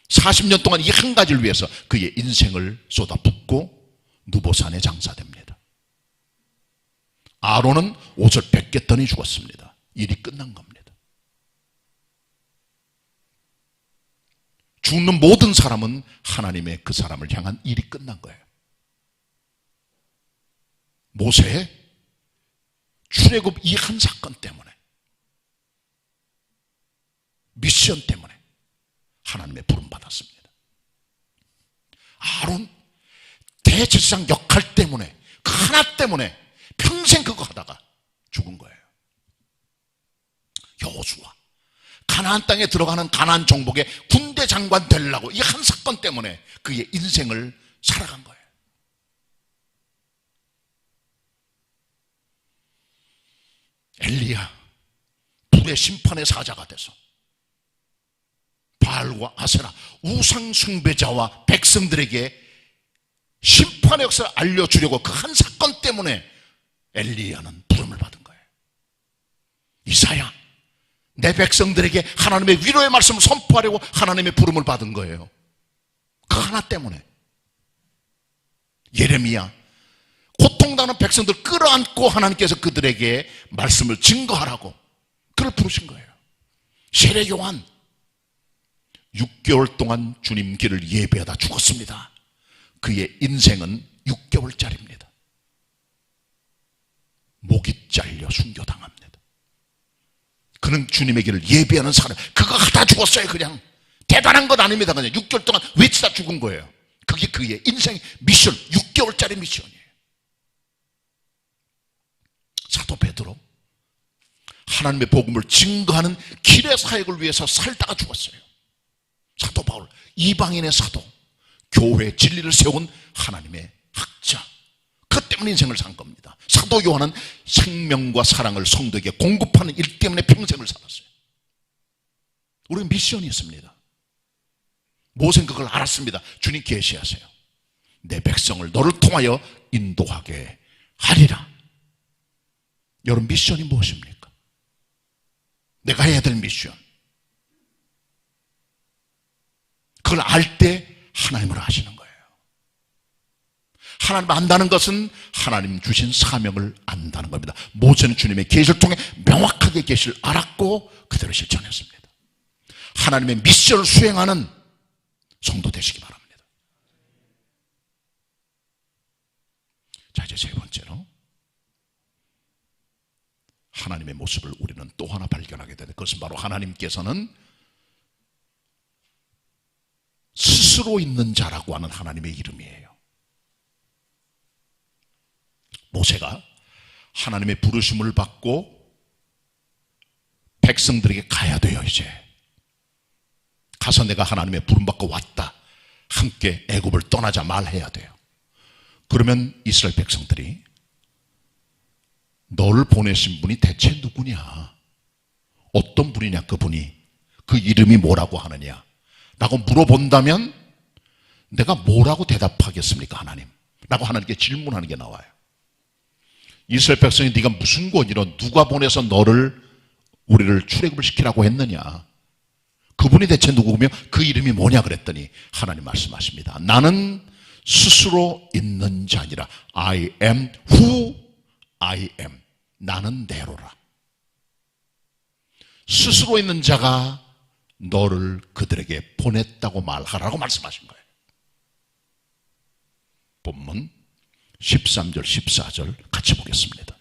40년 동안 이 한 가지를 위해서 그의 인생을 쏟아붓고 누보산에 장사됩니다. 아론은 옷을 벗겼더니 죽었습니다. 일이 끝난 겁니다. 죽는 모든 사람은 하나님의 그 사람을 향한 일이 끝난 거예요. 모세의 출애굽 이 한 사건 때문에, 미션 때문에 하나님의 부름 받았습니다. 아론 대제사장 역할 때문에, 그 하나 때문에 평생 그거 하다가 죽은 거예요. 여호수아 가나안 땅에 들어가는 가나안 정복의 군대 장관 되려고 이 한 사건 때문에 그의 인생을 살아간 거예요. 엘리야 불의 심판의 사자가 돼서 바알과 아세라 우상 숭배자와 백성들에게 심판의 역사를 알려주려고 그 한 사건 때문에 엘리야는 부름을 받은 거예요. 이사야 내 백성들에게 하나님의 위로의 말씀을 선포하려고 하나님의 부름을 받은 거예요. 그 하나 때문에. 예레미야 고통당하는 도망당하는 백성들 끌어안고 하나님께서 그들에게 말씀을 증거하라고 그를 부르신 거예요. 세례 요한 6개월 동안 주님 길을 예배하다 죽었습니다. 그의 인생은 6개월짜리입니다. 목이 잘려 순교당합니다. 그는 주님의 길을 예배하는 사람, 그거 하다 죽었어요. 그냥 대단한 건 아닙니다. 그냥 6개월 동안 외치다 죽은 거예요. 그게 그의 인생 미션, 6개월짜리 미션이에요. 사도 베드로 하나님의 복음을 증거하는 길의 사역을 위해서 살다가 죽었어요. 사도 바울 이방인의 사도, 교회의 진리를 세운 하나님의 학자, 그 때문에 인생을 산 겁니다. 사도 요한은 생명과 사랑을 성도에게 공급하는 일 때문에 평생을 살았어요. 우리는 미션이 있습니다. 모세는 그걸 알았습니다. 주님 계시하세요. 내 백성을 너를 통하여 인도하게 하리라. 여러분 미션이 무엇입니까? 내가 해야 될 미션. 그걸 알 때 하나님을 아시는 거예요. 하나님 안다는 것은 하나님 주신 사명을 안다는 겁니다. 모세는 주님의 계시를 통해 명확하게 계시를 알았고 그대로 실천했습니다. 하나님의 미션을 수행하는 성도 되시기 바랍니다. 자, 이제 세 번째로 하나님의 모습을 우리는 또 하나 발견하게 되는데, 그것은 바로 하나님께서는 스스로 있는 자라고 하는 하나님의 이름이에요. 모세가 하나님의 부르심을 받고 백성들에게 가야 돼요. 이제 가서 내가 하나님의 부름 받고 왔다, 함께 애굽을 떠나자 말해야 돼요. 그러면 이스라엘 백성들이 너를 보내신 분이 대체 누구냐, 어떤 분이냐, 그분이 그 이름이 뭐라고 하느냐 라고 물어본다면 내가 뭐라고 대답하겠습니까? 하나님 라고 하나님께 질문하는 게 나와요. 이스라엘 백성이 네가 무슨 권위로 누가 보내서 우리를 출애굽을 시키라고 했느냐, 그분이 대체 누구며 그 이름이 뭐냐 그랬더니 하나님 말씀하십니다. 나는 스스로 있는 자 아니라 I am who I am. 나는 내로라. 스스로 있는 자가 너를 그들에게 보냈다고 말하라고 말씀하신 거예요. 본문 13절 14절 같이 보겠습니다.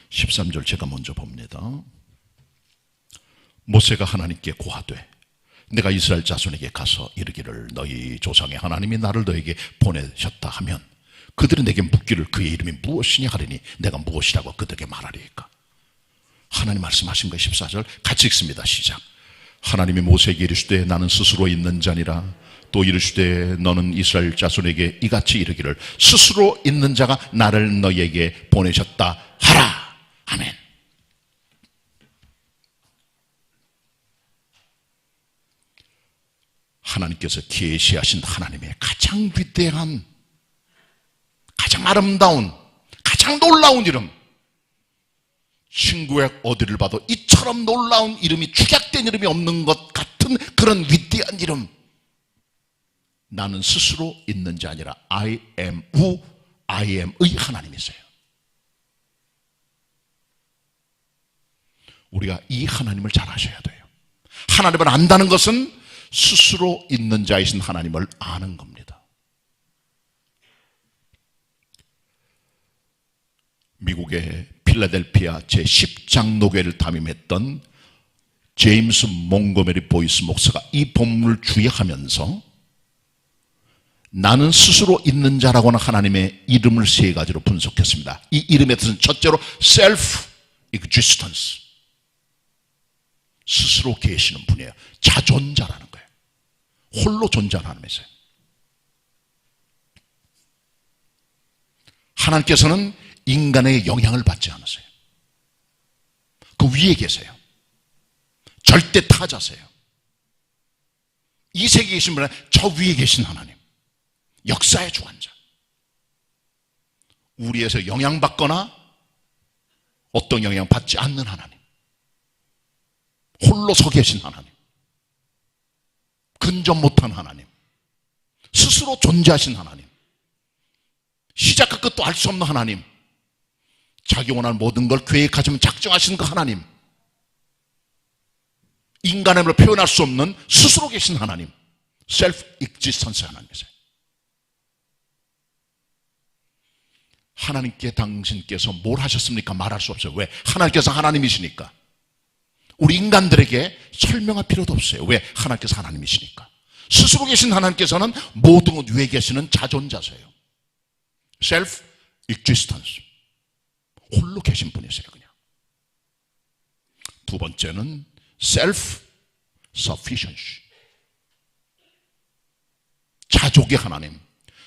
13절 제가 먼저 봅니다. 모세가 하나님께 고하되 내가 이스라엘 자손에게 가서 이르기를 너희 조상의 하나님이 나를 너에게 보내셨다 하면 그들은 내게 묻기를 그의 이름이 무엇이냐 하리니 내가 무엇이라고 그들에게 말하리이까. 하나님 말씀하신 거 14절 같이 읽습니다. 시작. 하나님이 모세에게 이르시되 나는 스스로 있는 자니라. 또 이르시되 너는 이스라엘 자손에게 이같이 이르기를 스스로 있는 자가 나를 너희에게 보내셨다 하라. 아멘. 하나님께서 계시하신 하나님의 가장 위대한, 가장 아름다운, 가장 놀라운 이름, 신구약 어디를 봐도 이처럼 놀라운 이름이, 축약된 이름이 없는 것 같은 그런 위대한 이름, 나는 스스로 있는 자 아니라 I am who I am의 하나님이세요. 우리가 이 하나님을 잘 아셔야 돼요. 하나님을 안다는 것은 스스로 있는 자이신 하나님을 아는 겁니다. 미국의 필라델피아 제10장로교회를 담임했던 제임스 몽고메리 보이스 목사가 이 본문을 주의하면서 나는 스스로 있는 자라고 하는 하나님의 이름을 세 가지로 분석했습니다. 이 이름의 뜻은 첫째로 self-existence, 스스로 계시는 분이에요. 자존자라는 거예요. 홀로 존재하는 하나님이세요. 하나님께서는 인간의 영향을 받지 않으세요. 그 위에 계세요. 절대 타자세요. 이 세계에 계신 분은 저 위에 계신 하나님, 역사의 주관자. 우리에서 영향받거나 어떤 영향 받지 않는 하나님, 홀로 서 계신 하나님, 근접 못한 하나님, 스스로 존재하신 하나님, 끝도 알 수 없는 하나님, 자기 원하는 모든 걸 계획하시면 작정하시는 그 하나님, 인간임을 표현할 수 없는 스스로 계신 하나님, 셀프 익지스턴스 하나님이세요. 하나님께 당신께서 뭘 하셨습니까? 말할 수 없어요. 왜? 하나님께서 하나님이시니까. 우리 인간들에게 설명할 필요도 없어요. 왜? 하나님께서 하나님이시니까. 스스로 계신 하나님께서는 모든 것 위에 계시는 자존자세요. 셀프 익지스턴스, 홀로 계신 분이세요. 그냥. 두 번째는 셀프 서피션시, 자족의 하나님,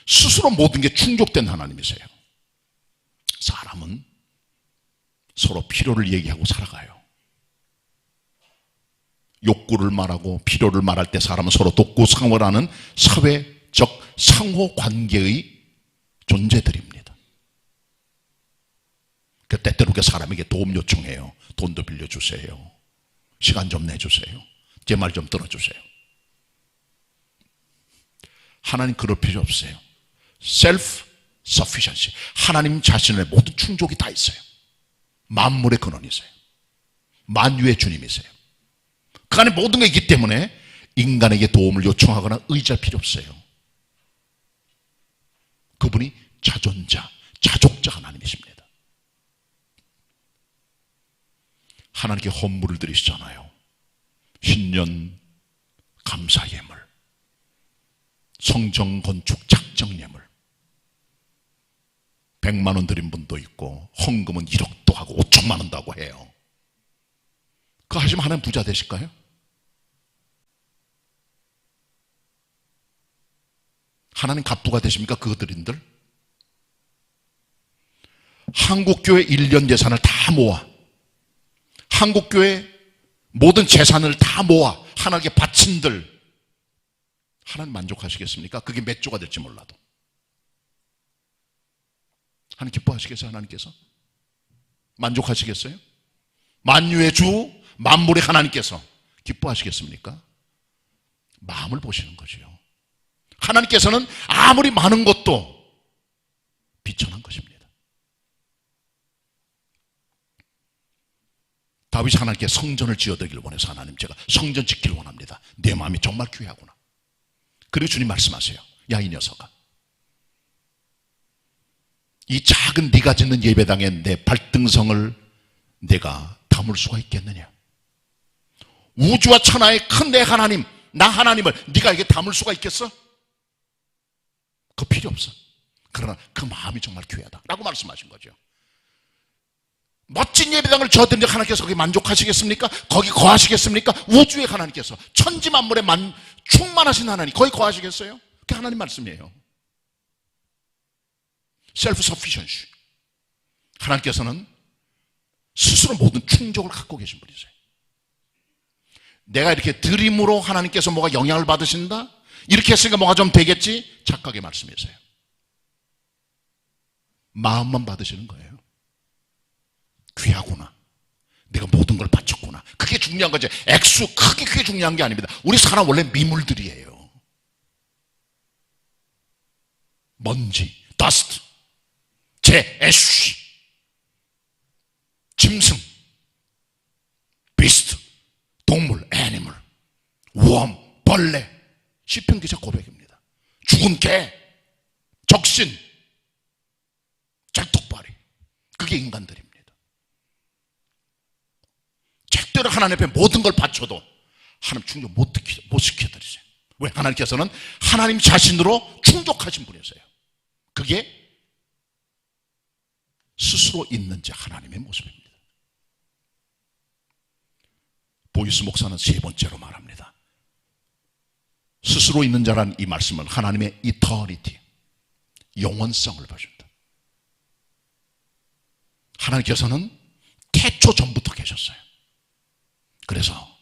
스스로 모든 게 충족된 하나님이세요. 사람은 서로 필요를 얘기하고 살아가요. 욕구를 말하고 필요를 말할 때 사람은 서로 돕고 상호하는 사회적 상호관계의 존재들입니다. 그 때때로 그 사람에게 도움 요청해요. 돈도 빌려주세요. 시간 좀 내주세요. 제 말 좀 들어주세요. 하나님 그럴 필요 없어요. 셀프 서피션시, 하나님 자신의 모든 충족이 다 있어요. 만물의 근원이세요. 만유의 주님이세요. 그 안에 모든 게 있기 때문에 인간에게 도움을 요청하거나 의지할 필요 없어요. 그분이 자존자, 자족자 하나님이십니다. 하나님께 헌물을 드리시잖아요. 신년 감사 예물, 성전 건축 작정 예물, 100만 원 드린 분도 있고 헌금은 1억도 하고 5천만 원도 하고 해요. 그거 하시면 하나님 부자 되실까요? 하나님 갑부가 되십니까? 그거 드린들? 한국교회 1년 예산을 다 모아, 한국교회 모든 재산을 다 모아 하나님께 바친들, 하나님 만족하시겠습니까? 그게 몇 조가 될지 몰라도. 하나님 기뻐하시겠어요? 하나님께서? 만족하시겠어요? 만유의 주, 만물의 하나님께서 기뻐하시겠습니까? 마음을 보시는 거죠. 하나님께서는 아무리 많은 것도 비천한 것입니다. 다윗이 하나님께 성전을 지어드리길 원해서, 하나님 제가 성전 짓기를 원합니다. 내 마음이 정말 귀하구나. 그리고 주님 말씀하세요. 야, 이 녀석아, 이 작은 네가 짓는 예배당에 내 발등성을 내가 담을 수가 있겠느냐? 우주와 천하의 큰 내 하나님, 나 하나님을 네가 이게 담을 수가 있겠어? 그거 필요 없어. 그러나 그 마음이 정말 귀하다라고 말씀하신 거죠. 멋진 예배당을 지어드리는데 하나님께서 거기 만족하시겠습니까? 거기 거하시겠습니까? 우주의 하나님께서, 천지 만물에 충만하신 하나님 거기 거하시겠어요? 그게 하나님 말씀이에요. 셀프 서피션시, 하나님께서는 스스로 모든 충족을 갖고 계신 분이세요. 내가 이렇게 드림으로 하나님께서 뭐가 영향을 받으신다? 이렇게 했으니까 뭐가 좀 되겠지? 착각의 말씀이세요. 마음만 받으시는 거예요. 귀하구나, 내가 모든 걸 바쳤구나, 그게 중요한 거지. 액수 크게 그게 중요한 게 아닙니다. 우리 사람 원래 미물들이에요. 먼지, 더스트, 재, 애쉬, 짐승, 비스트, 동물, 애니멀, 웜, 벌레, 시편 기자 고백입니다. 죽은 개, 적신, 짝독발이, 그게 인간들입니다. 절대로 하나님 앞에 모든 걸 바쳐도 하나님 충족 못 시켜드리세요. 왜? 하나님께서는 하나님 자신으로 충족하신 분이세요. 그게 스스로 있는 자 하나님의 모습입니다. 보이스 목사는 세 번째로 말합니다. 스스로 있는 자란 이 말씀은 하나님의 이터니티, 영원성을 보여준다. 하나님께서는 태초 전부터 계셨어요. 그래서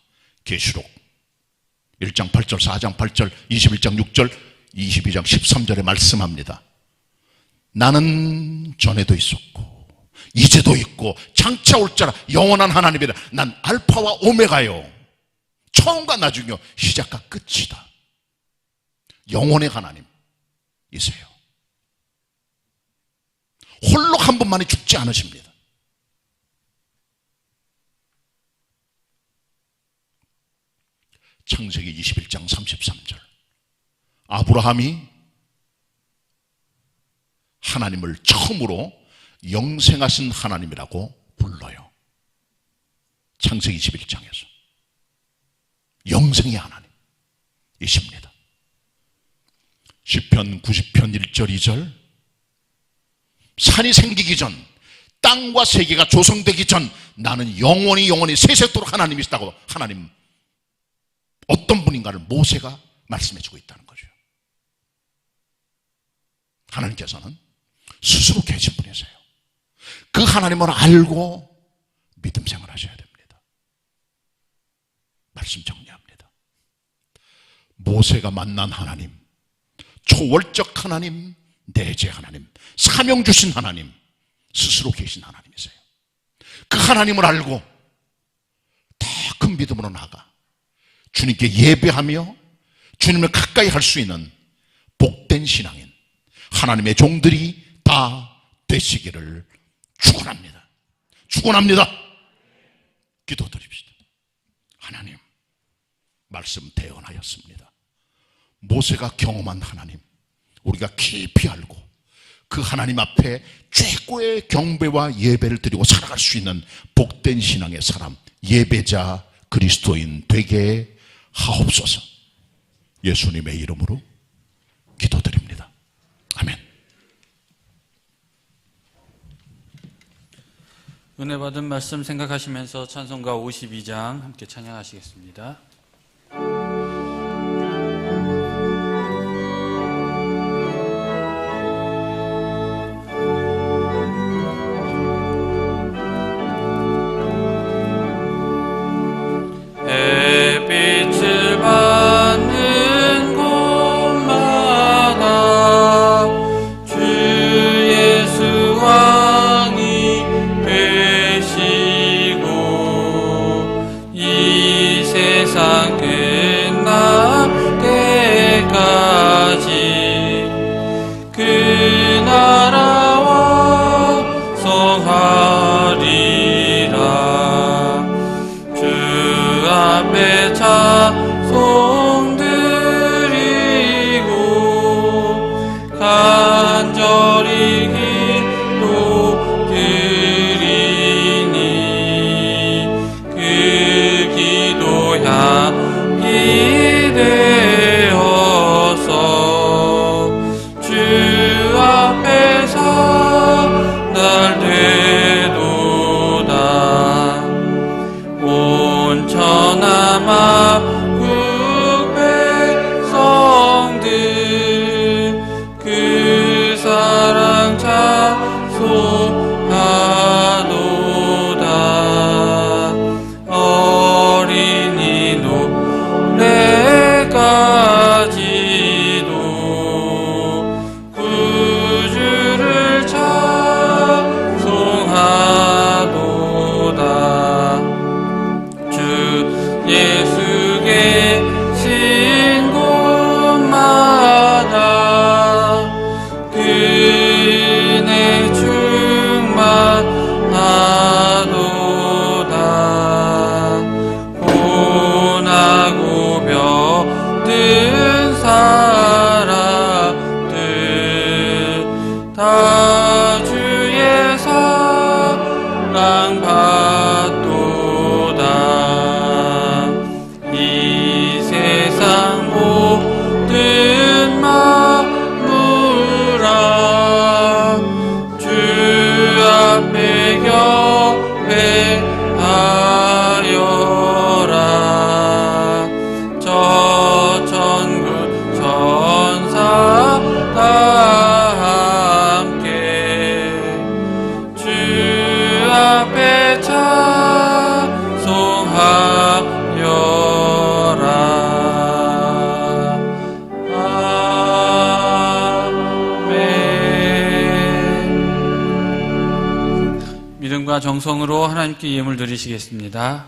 계시록 1장 8절, 4장 8절, 21장 6절, 22장 13절에 말씀합니다. 나는 전에도 있었고 이제도 있고 장차 올 자라 영원한 하나님이라. 난 알파와 오메가요, 처음과 나중이요, 시작과 끝이다. 영원의 하나님이세요. 홀로 한 분만이 죽지 않으십니다. 창세기 21장 33절. 아브라함이 하나님을 처음으로 영생하신 하나님이라고 불러요. 창세기 21장에서. 영생의 하나님이십니다. 시편 90편 1절 2절. 산이 생기기 전, 땅과 세계가 조성되기 전 나는 영원히 세세토록 하나님이시다고, 하나님 어떤 분인가를 모세가 말씀해 주고 있다는 거죠. 하나님께서는 스스로 계신 분이세요. 그 하나님을 알고 믿음 생활하셔야 됩니다. 말씀 정리합니다. 모세가 만난 하나님, 초월적 하나님, 내재 하나님, 사명 주신 하나님, 스스로 계신 하나님이세요. 그 하나님을 알고 더 큰 믿음으로 나아가 주님께 예배하며 주님을 가까이 할 수 있는 복된 신앙인 하나님의 종들이 다 되시기를 축원합니다. 축원합니다. 기도드립시다. 하나님, 말씀 대언하였습니다. 모세가 경험한 하나님, 우리가 깊이 알고 그 하나님 앞에 최고의 경배와 예배를 드리고 살아갈 수 있는 복된 신앙의 사람, 예배자 그리스도인 되게 하옵소서. 예수님의 이름으로 기도드립니다. 아멘. 은혜 받은 말씀 생각하시면서 찬송가 52장 함께 찬양하시겠습니다. 햇빛을 받는 곳마다 주 예수 왕이 되시고 이 세상 끝날 때까지 그 나라와 성하리라. 앞에 찬송 드리고 간절히 기도 드리니 그 기도 향기 되어서 주 앞에서 날 되도다. 온 천하마 백성들 그 사랑 찬송하도다. 어린이 노래까지도 구주를 찬송하도다. 예수 계신 곳마다 그네 충만하도다. 고나고 병든 사람들 다 주의 사랑 받도다. 이 세상 모든 만물아 주 앞에 경배하여라. 저 천군 천사 다 함께 주 앞에 찬송하여라. 아멘. 믿음과 정성으로 하나님께 예물 드리시겠습니다.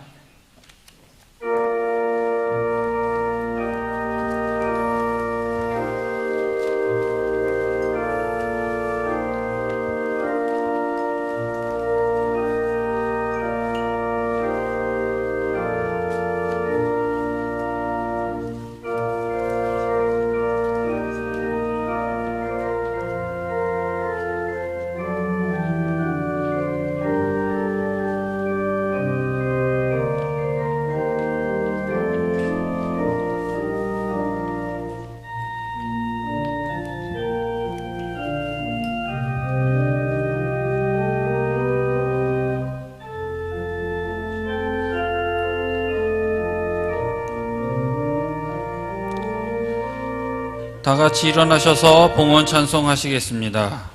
다 같이 일어나셔서 봉헌 찬송하시겠습니다.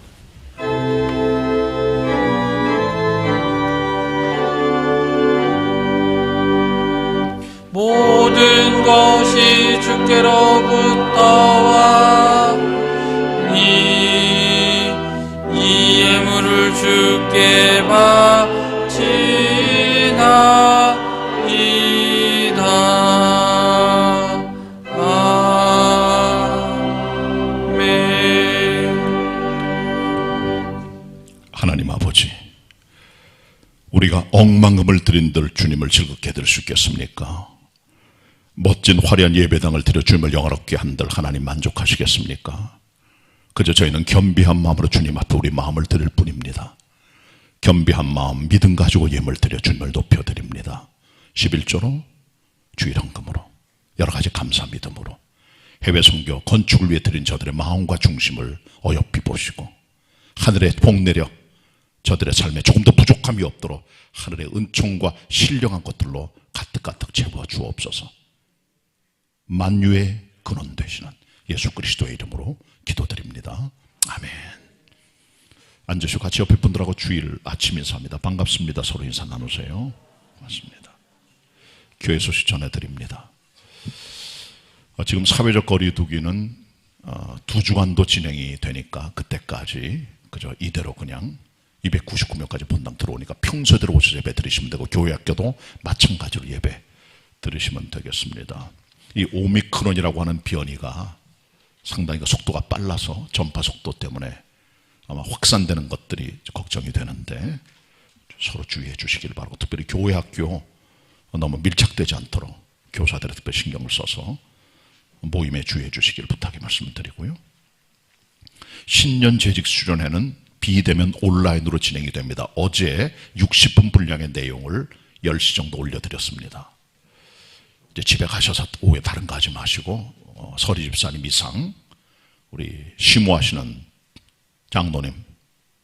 모든 것이 주께로부터 와 이 예물을 주께 바치나이다. 아멘. 하나님 아버지, 우리가 억만금을 드린들 주님을 즐겁게 드릴 수 있겠습니까? 멋진 화려한 예배당을 드려 주님을 영화롭게 한들 하나님 만족하시겠습니까? 그저 저희는 겸비한 마음으로 주님 앞에 우리 마음을 드릴 뿐입니다. 겸비한 마음, 믿음 가지고 예물 드려 주님을 높여드립니다. 11조로, 주일헌금으로, 여러 가지 감사 믿음으로 해외 선교 건축을 위해 드린 저들의 마음과 중심을 어여삐 보시고 하늘에 복 내려 저들의 삶에 조금 더 부족함이 없도록 하늘의 은총과 신령한 것들로 가득가득 채워 주옵소서. 만유의 근원 되시는 예수 그리스도의 이름으로 기도드립니다. 아멘. 앉으시고 같이 옆에 분들하고 주일 아침 인사합니다. 반갑습니다. 서로 인사 나누세요. 고맙습니다. 교회 소식 전해드립니다. 지금 사회적 거리 두기는 2주간도 진행이 되니까 그때까지 그저 이대로 그냥 299명까지 본당 들어오니까 평소대로 오셔서 예배 드리시면 되고 교회 학교도 마찬가지로 예배 드리시면 되겠습니다. 이 오미크론이라고 하는 변이가 상당히 속도가 빨라서 전파 속도 때문에 아마 확산되는 것들이 걱정이 되는데 서로 주의해 주시길 바라고, 특별히 교회 학교 너무 밀착되지 않도록 교사들의 특별히 신경을 써서 모임에 주의해 주시길 부탁의 말씀을 드리고요. 신년 재직 수련회는 비대면 온라인으로 진행이 됩니다. 어제 60분 분량의 내용을 10시 정도 올려드렸습니다. 이제 집에 가셔서 오후에 다른 거 하지 마시고 서리 집사님 이상 우리 심호하시는 장로님,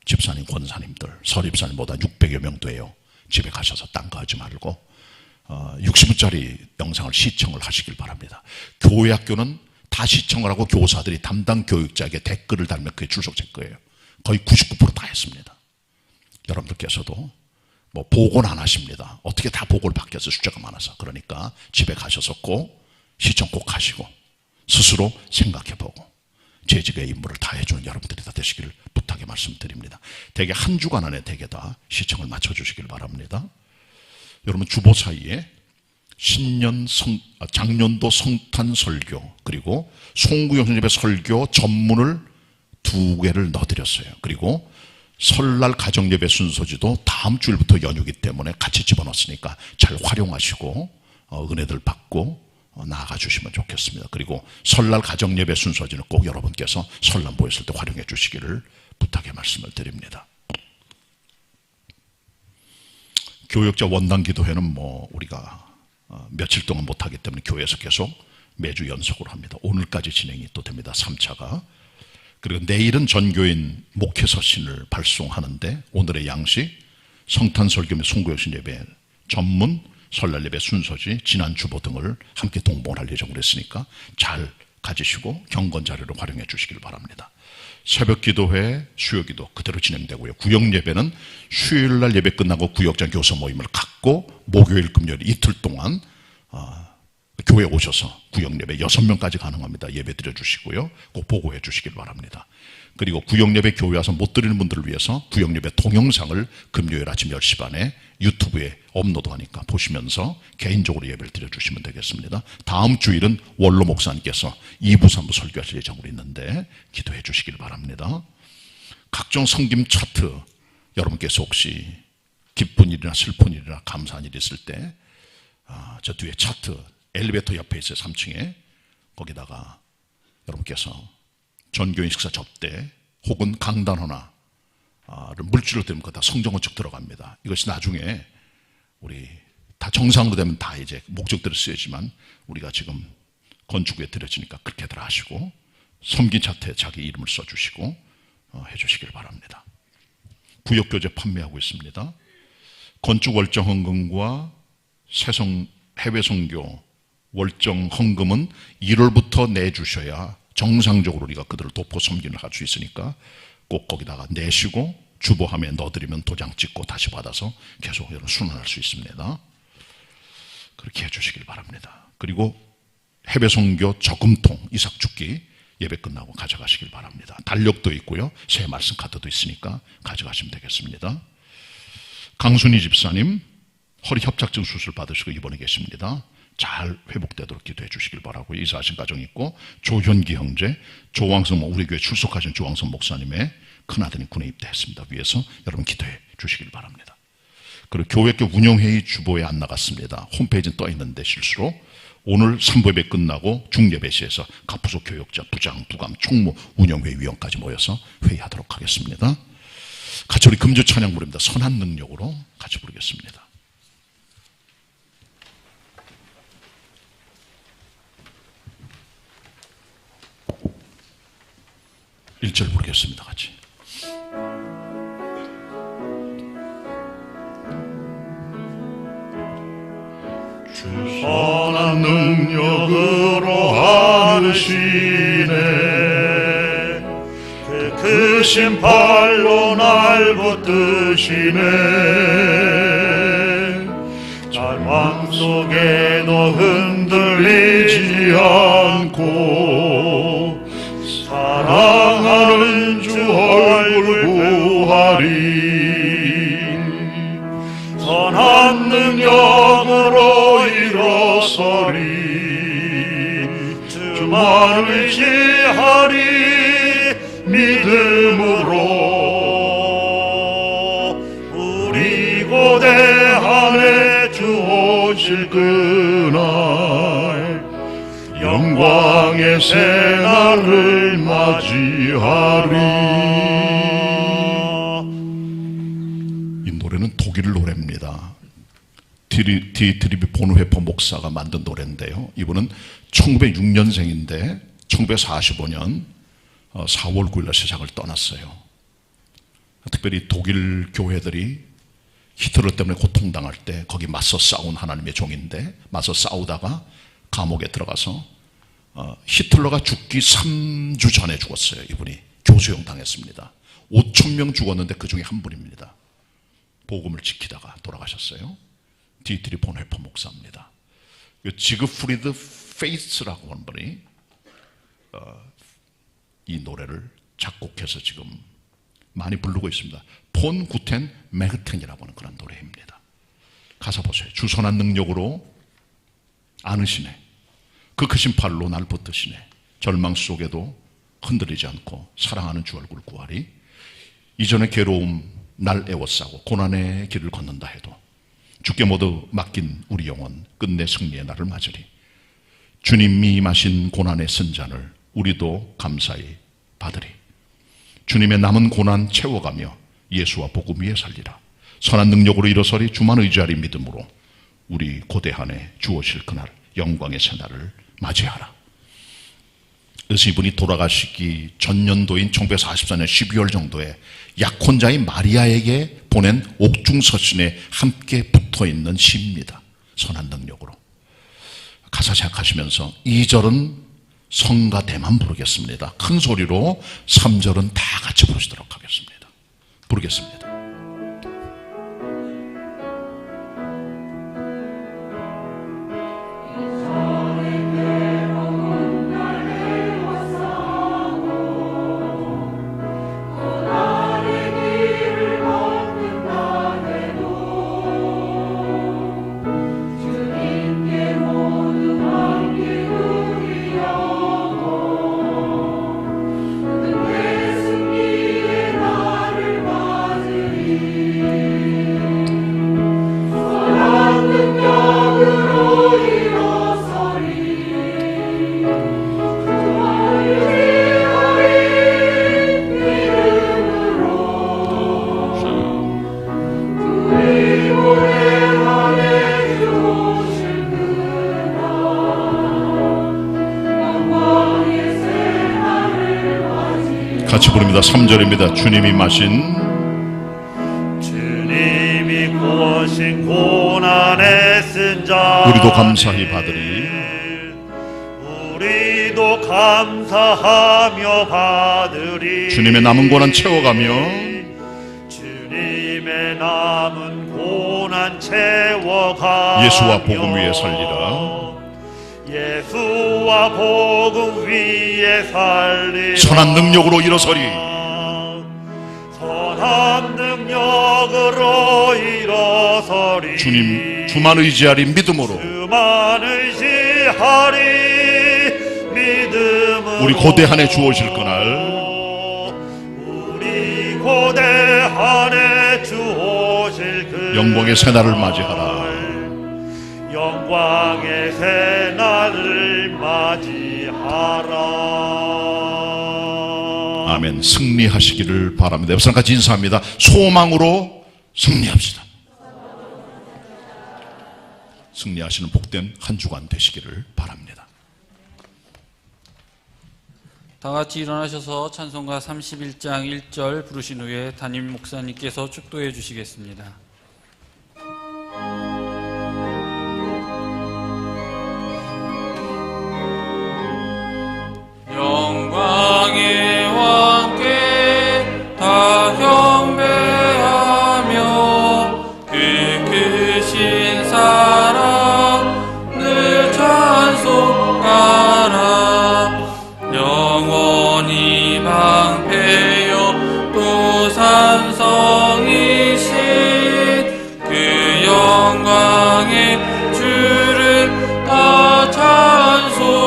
집사님, 권사님들, 서리 집사님보다 600여 명 돼요. 집에 가셔서 딴 거 하지 말고 60분짜리 영상을 시청을 하시길 바랍니다. 교회 학교는 다 시청을 하고 교사들이 담당 교육자에게 댓글을 달면 그게 출석될 거예요. 거의 99% 다 했습니다. 여러분들께서도 뭐 보고는 안 하십니다. 어떻게 다 보고를 받겠어요, 숫자가 많아서. 그러니까 집에 가셔서 꼭 시청 꼭 하시고 스스로 생각해보고 재직의 임무를 다해주는 여러분들이 다 되시길 부탁의 말씀드립니다. 대개 한 주간 안에 대개 다 시청을 맞춰주시길 바랍니다. 여러분 주보 사이에 작년도 성탄 설교 그리고 송구영 선생님의 설교 전문을 2개를 넣어드렸어요. 그리고 설날 가정예배 순서지도 다음 주일부터 연휴이기 때문에 같이 집어넣었으니까 잘 활용하시고 은혜들 받고 나아가 주시면 좋겠습니다. 그리고 설날 가정예배 순서지는 꼭 여러분께서 설날 모였을 때 활용해 주시기를 부탁의 말씀을 드립니다. 교역자 원당 기도회는 뭐 우리가 며칠 동안 못하기 때문에 교회에서 계속 매주 연속으로 합니다. 오늘까지 진행이 또 됩니다. 3차가. 그리고 내일은 전교인 목회서신을 발송하는데 오늘의 양식 성탄설교 및 송구여신 예배 전문 설날 예배 순서지 지난 주보 등을 함께 동봉할 예정으로 했으니까 잘 가지시고 경건 자료를 활용해 주시길 바랍니다. 새벽 기도회, 수요 기도 그대로 진행되고요. 구역 예배는 수요일날 예배 끝나고 구역장 교사 모임을 갖고 목요일, 금요일 이틀 동안 교회에 오셔서 구역 예배 6명까지 가능합니다. 예배 드려주시고요. 꼭 보고해 주시길 바랍니다. 그리고 구역 예배 교회 와서 못 드리는 분들을 위해서 구역 예배 동영상을 금요일 아침 10시 반에 유튜브에 업로드하니까 보시면서 개인적으로 예배를 드려주시면 되겠습니다. 다음 주일은 원로 목사님께서 2부, 3부 설교하실 예정으로 있는데 기도해 주시길 바랍니다. 각종 성김 차트 여러분께서 혹시 기쁜 일이나 슬픈 일이나 감사한 일이 있을 때 저 뒤에 차트 엘리베이터 옆에 있어요. 3층에 거기다가 여러분께서 전교인 식사 접대 혹은 강단호나 물질을 들면 그거 다 성정원 쪽 들어갑니다. 이것이 나중에 우리 다 정상으로 되면 다 이제 목적대로 쓰여지만 우리가 지금 건축에 들여지니까 그렇게들 하시고 섬긴 차트에 자기 이름을 써주시고 해주시길 바랍니다. 구역교재 판매하고 있습니다. 건축 월정 헌금과 해외 선교 월정 헌금은 1월부터 내주셔야 정상적으로 우리가 그들을 돕고 섬기는 할 수 있으니까 꼭 거기다가 내시고 주보함에 넣어드리면 도장 찍고 다시 받아서 계속 여러분 순환할 수 있습니다. 그렇게 해주시길 바랍니다. 그리고 해배송교 저금통 이삭죽기 예배 끝나고 가져가시길 바랍니다. 달력도 있고요. 새 말씀 카드도 있으니까 가져가시면 되겠습니다. 강순희 집사님 허리 협착증 수술 받으시고 입원해 계십니다. 잘 회복되도록 기도해 주시길 바라고 이사하신 가정 있고 조현기 형제, 조왕성 우리 교회 출석하신 조왕성 목사님의 큰아들이 군에 입대했습니다. 위해서 여러분 기도해 주시길 바랍니다. 그리고 교회교 운영회의 주보에 안 나갔습니다. 홈페이지는 떠 있는데 실수로 오늘 3부 예배 끝나고 중예배시에서 가부속 교역자, 부장, 부감, 총무, 운영회의 위원까지 모여서 회의하도록 하겠습니다. 같이 우리 금주 찬양 부릅니다. 선한 능력으로 같이 부르겠습니다. 1절 부르겠습니다. 같이. 주 선한 능력으로 하시네 그 크신 팔로 날 붙드시네 절망 속에도 흔들리지 않고 사랑하는 주 얼굴 구하리 선한 능력으로 일어서리 주만 의지하리 믿음으로 우리 고대하네 주 오실 그날 영광의 새날을 맞이하리. 이 노래는 독일 노래입니다. 디트리비 본회퍼 목사가 만든 노래인데요. 이분은 1906년생인데 1945년 4월 9일 날 세상을 떠났어요. 특별히 독일 교회들이 히틀러 때문에 고통당할 때 거기 맞서 싸운 하나님의 종인데 맞서 싸우다가 감옥에 들어가서 히틀러가 죽기 3주 전에 죽었어요. 이분이 교수형 당했습니다. 5,000명 죽었는데 그 중에 한 분입니다. 복음을 지키다가 돌아가셨어요. 디트리 본회퍼 목사입니다. 지그프리드 페이스라고 하는 분이 이 노래를 작곡해서 지금 많이 부르고 있습니다. 폰 구텐 메그텐이라고 하는 그런 노래입니다. 가사 보세요. 주선한 능력으로 안으시네. 그 크신 팔로 날 붙드시네. 절망 속에도 흔들리지 않고 사랑하는 주 얼굴 구하리. 이전의 괴로움 날 애워싸고 고난의 길을 걷는다 해도 주께 모두 맡긴 우리 영혼 끝내 승리의 날을 맞으리. 주님이 임하신 고난의 선잔을 우리도 감사히 받으리. 주님의 남은 고난 채워가며 예수와 복음 위에 살리라. 선한 능력으로 일어서리. 주만 의지하리 믿음으로 우리 고대한에 주오실 그날 영광의 새날을 맞이하라. 그래서 이분이 돌아가시기 전년도인 1944년 12월 정도에 약혼자인 마리아에게 보낸 옥중서신에 함께 붙어있는 시입니다. 선한 능력으로. 가사 생각하시면서 2절은 성가대만 부르겠습니다. 큰 소리로 3절은 다 같이 부르시도록 하겠습니다. 부르겠습니다. 같이 부릅니다. 3절입니다. 주님이 마신 주님이 구하신 고난의 쓴 자 우리도 감사히 받으리. 우리도 감사하며 받으리. 주님의 남은 고난 채워가며 주님의 남은 고난 채워가며 예수와 복음 위에 살리라. 예수와 복음 위에 살리라. 선한 능력으로 일어서리. 선한 능력으로 일어서리. 주님 주만 의지하리 믿음으로. 주만 의지하리 믿음으로. 우리 고대한 해 주오실 그날 우리 고대한 해 주오실 그 영광의 새날을 맞이하라. 영광의 새날을 맞이하라. 아멘. 승리하시기를 바랍니다. 옆 사람까지 인사합니다. 소망으로 승리합시다. 승리하시는 복된 한 주간 되시기를 바랍니다. 다 같이 일어나셔서 찬송가 31장 1절 부르신 후에 담임 목사님께서 축도해 주시겠습니다. 영광의 왕께 다 경배하며 그 크신 사랑 늘 찬송하라. 영원히 방패여 또 산성이신 그 영광의 주를 다 찬송하라.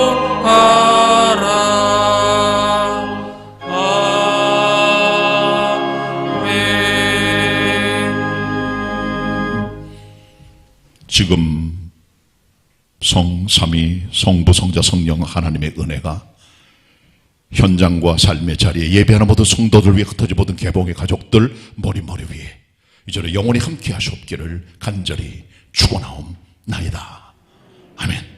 지금 성삼위 성부 성자 성령 하나님의 은혜가 현장과 삶의 자리에 예배하는 모든 성도들 위해 흩어져 모든 개봉의 가족들 머리 위에 이제는 영원히 함께 하시옵기를 간절히 축원하옵나이다. 아멘.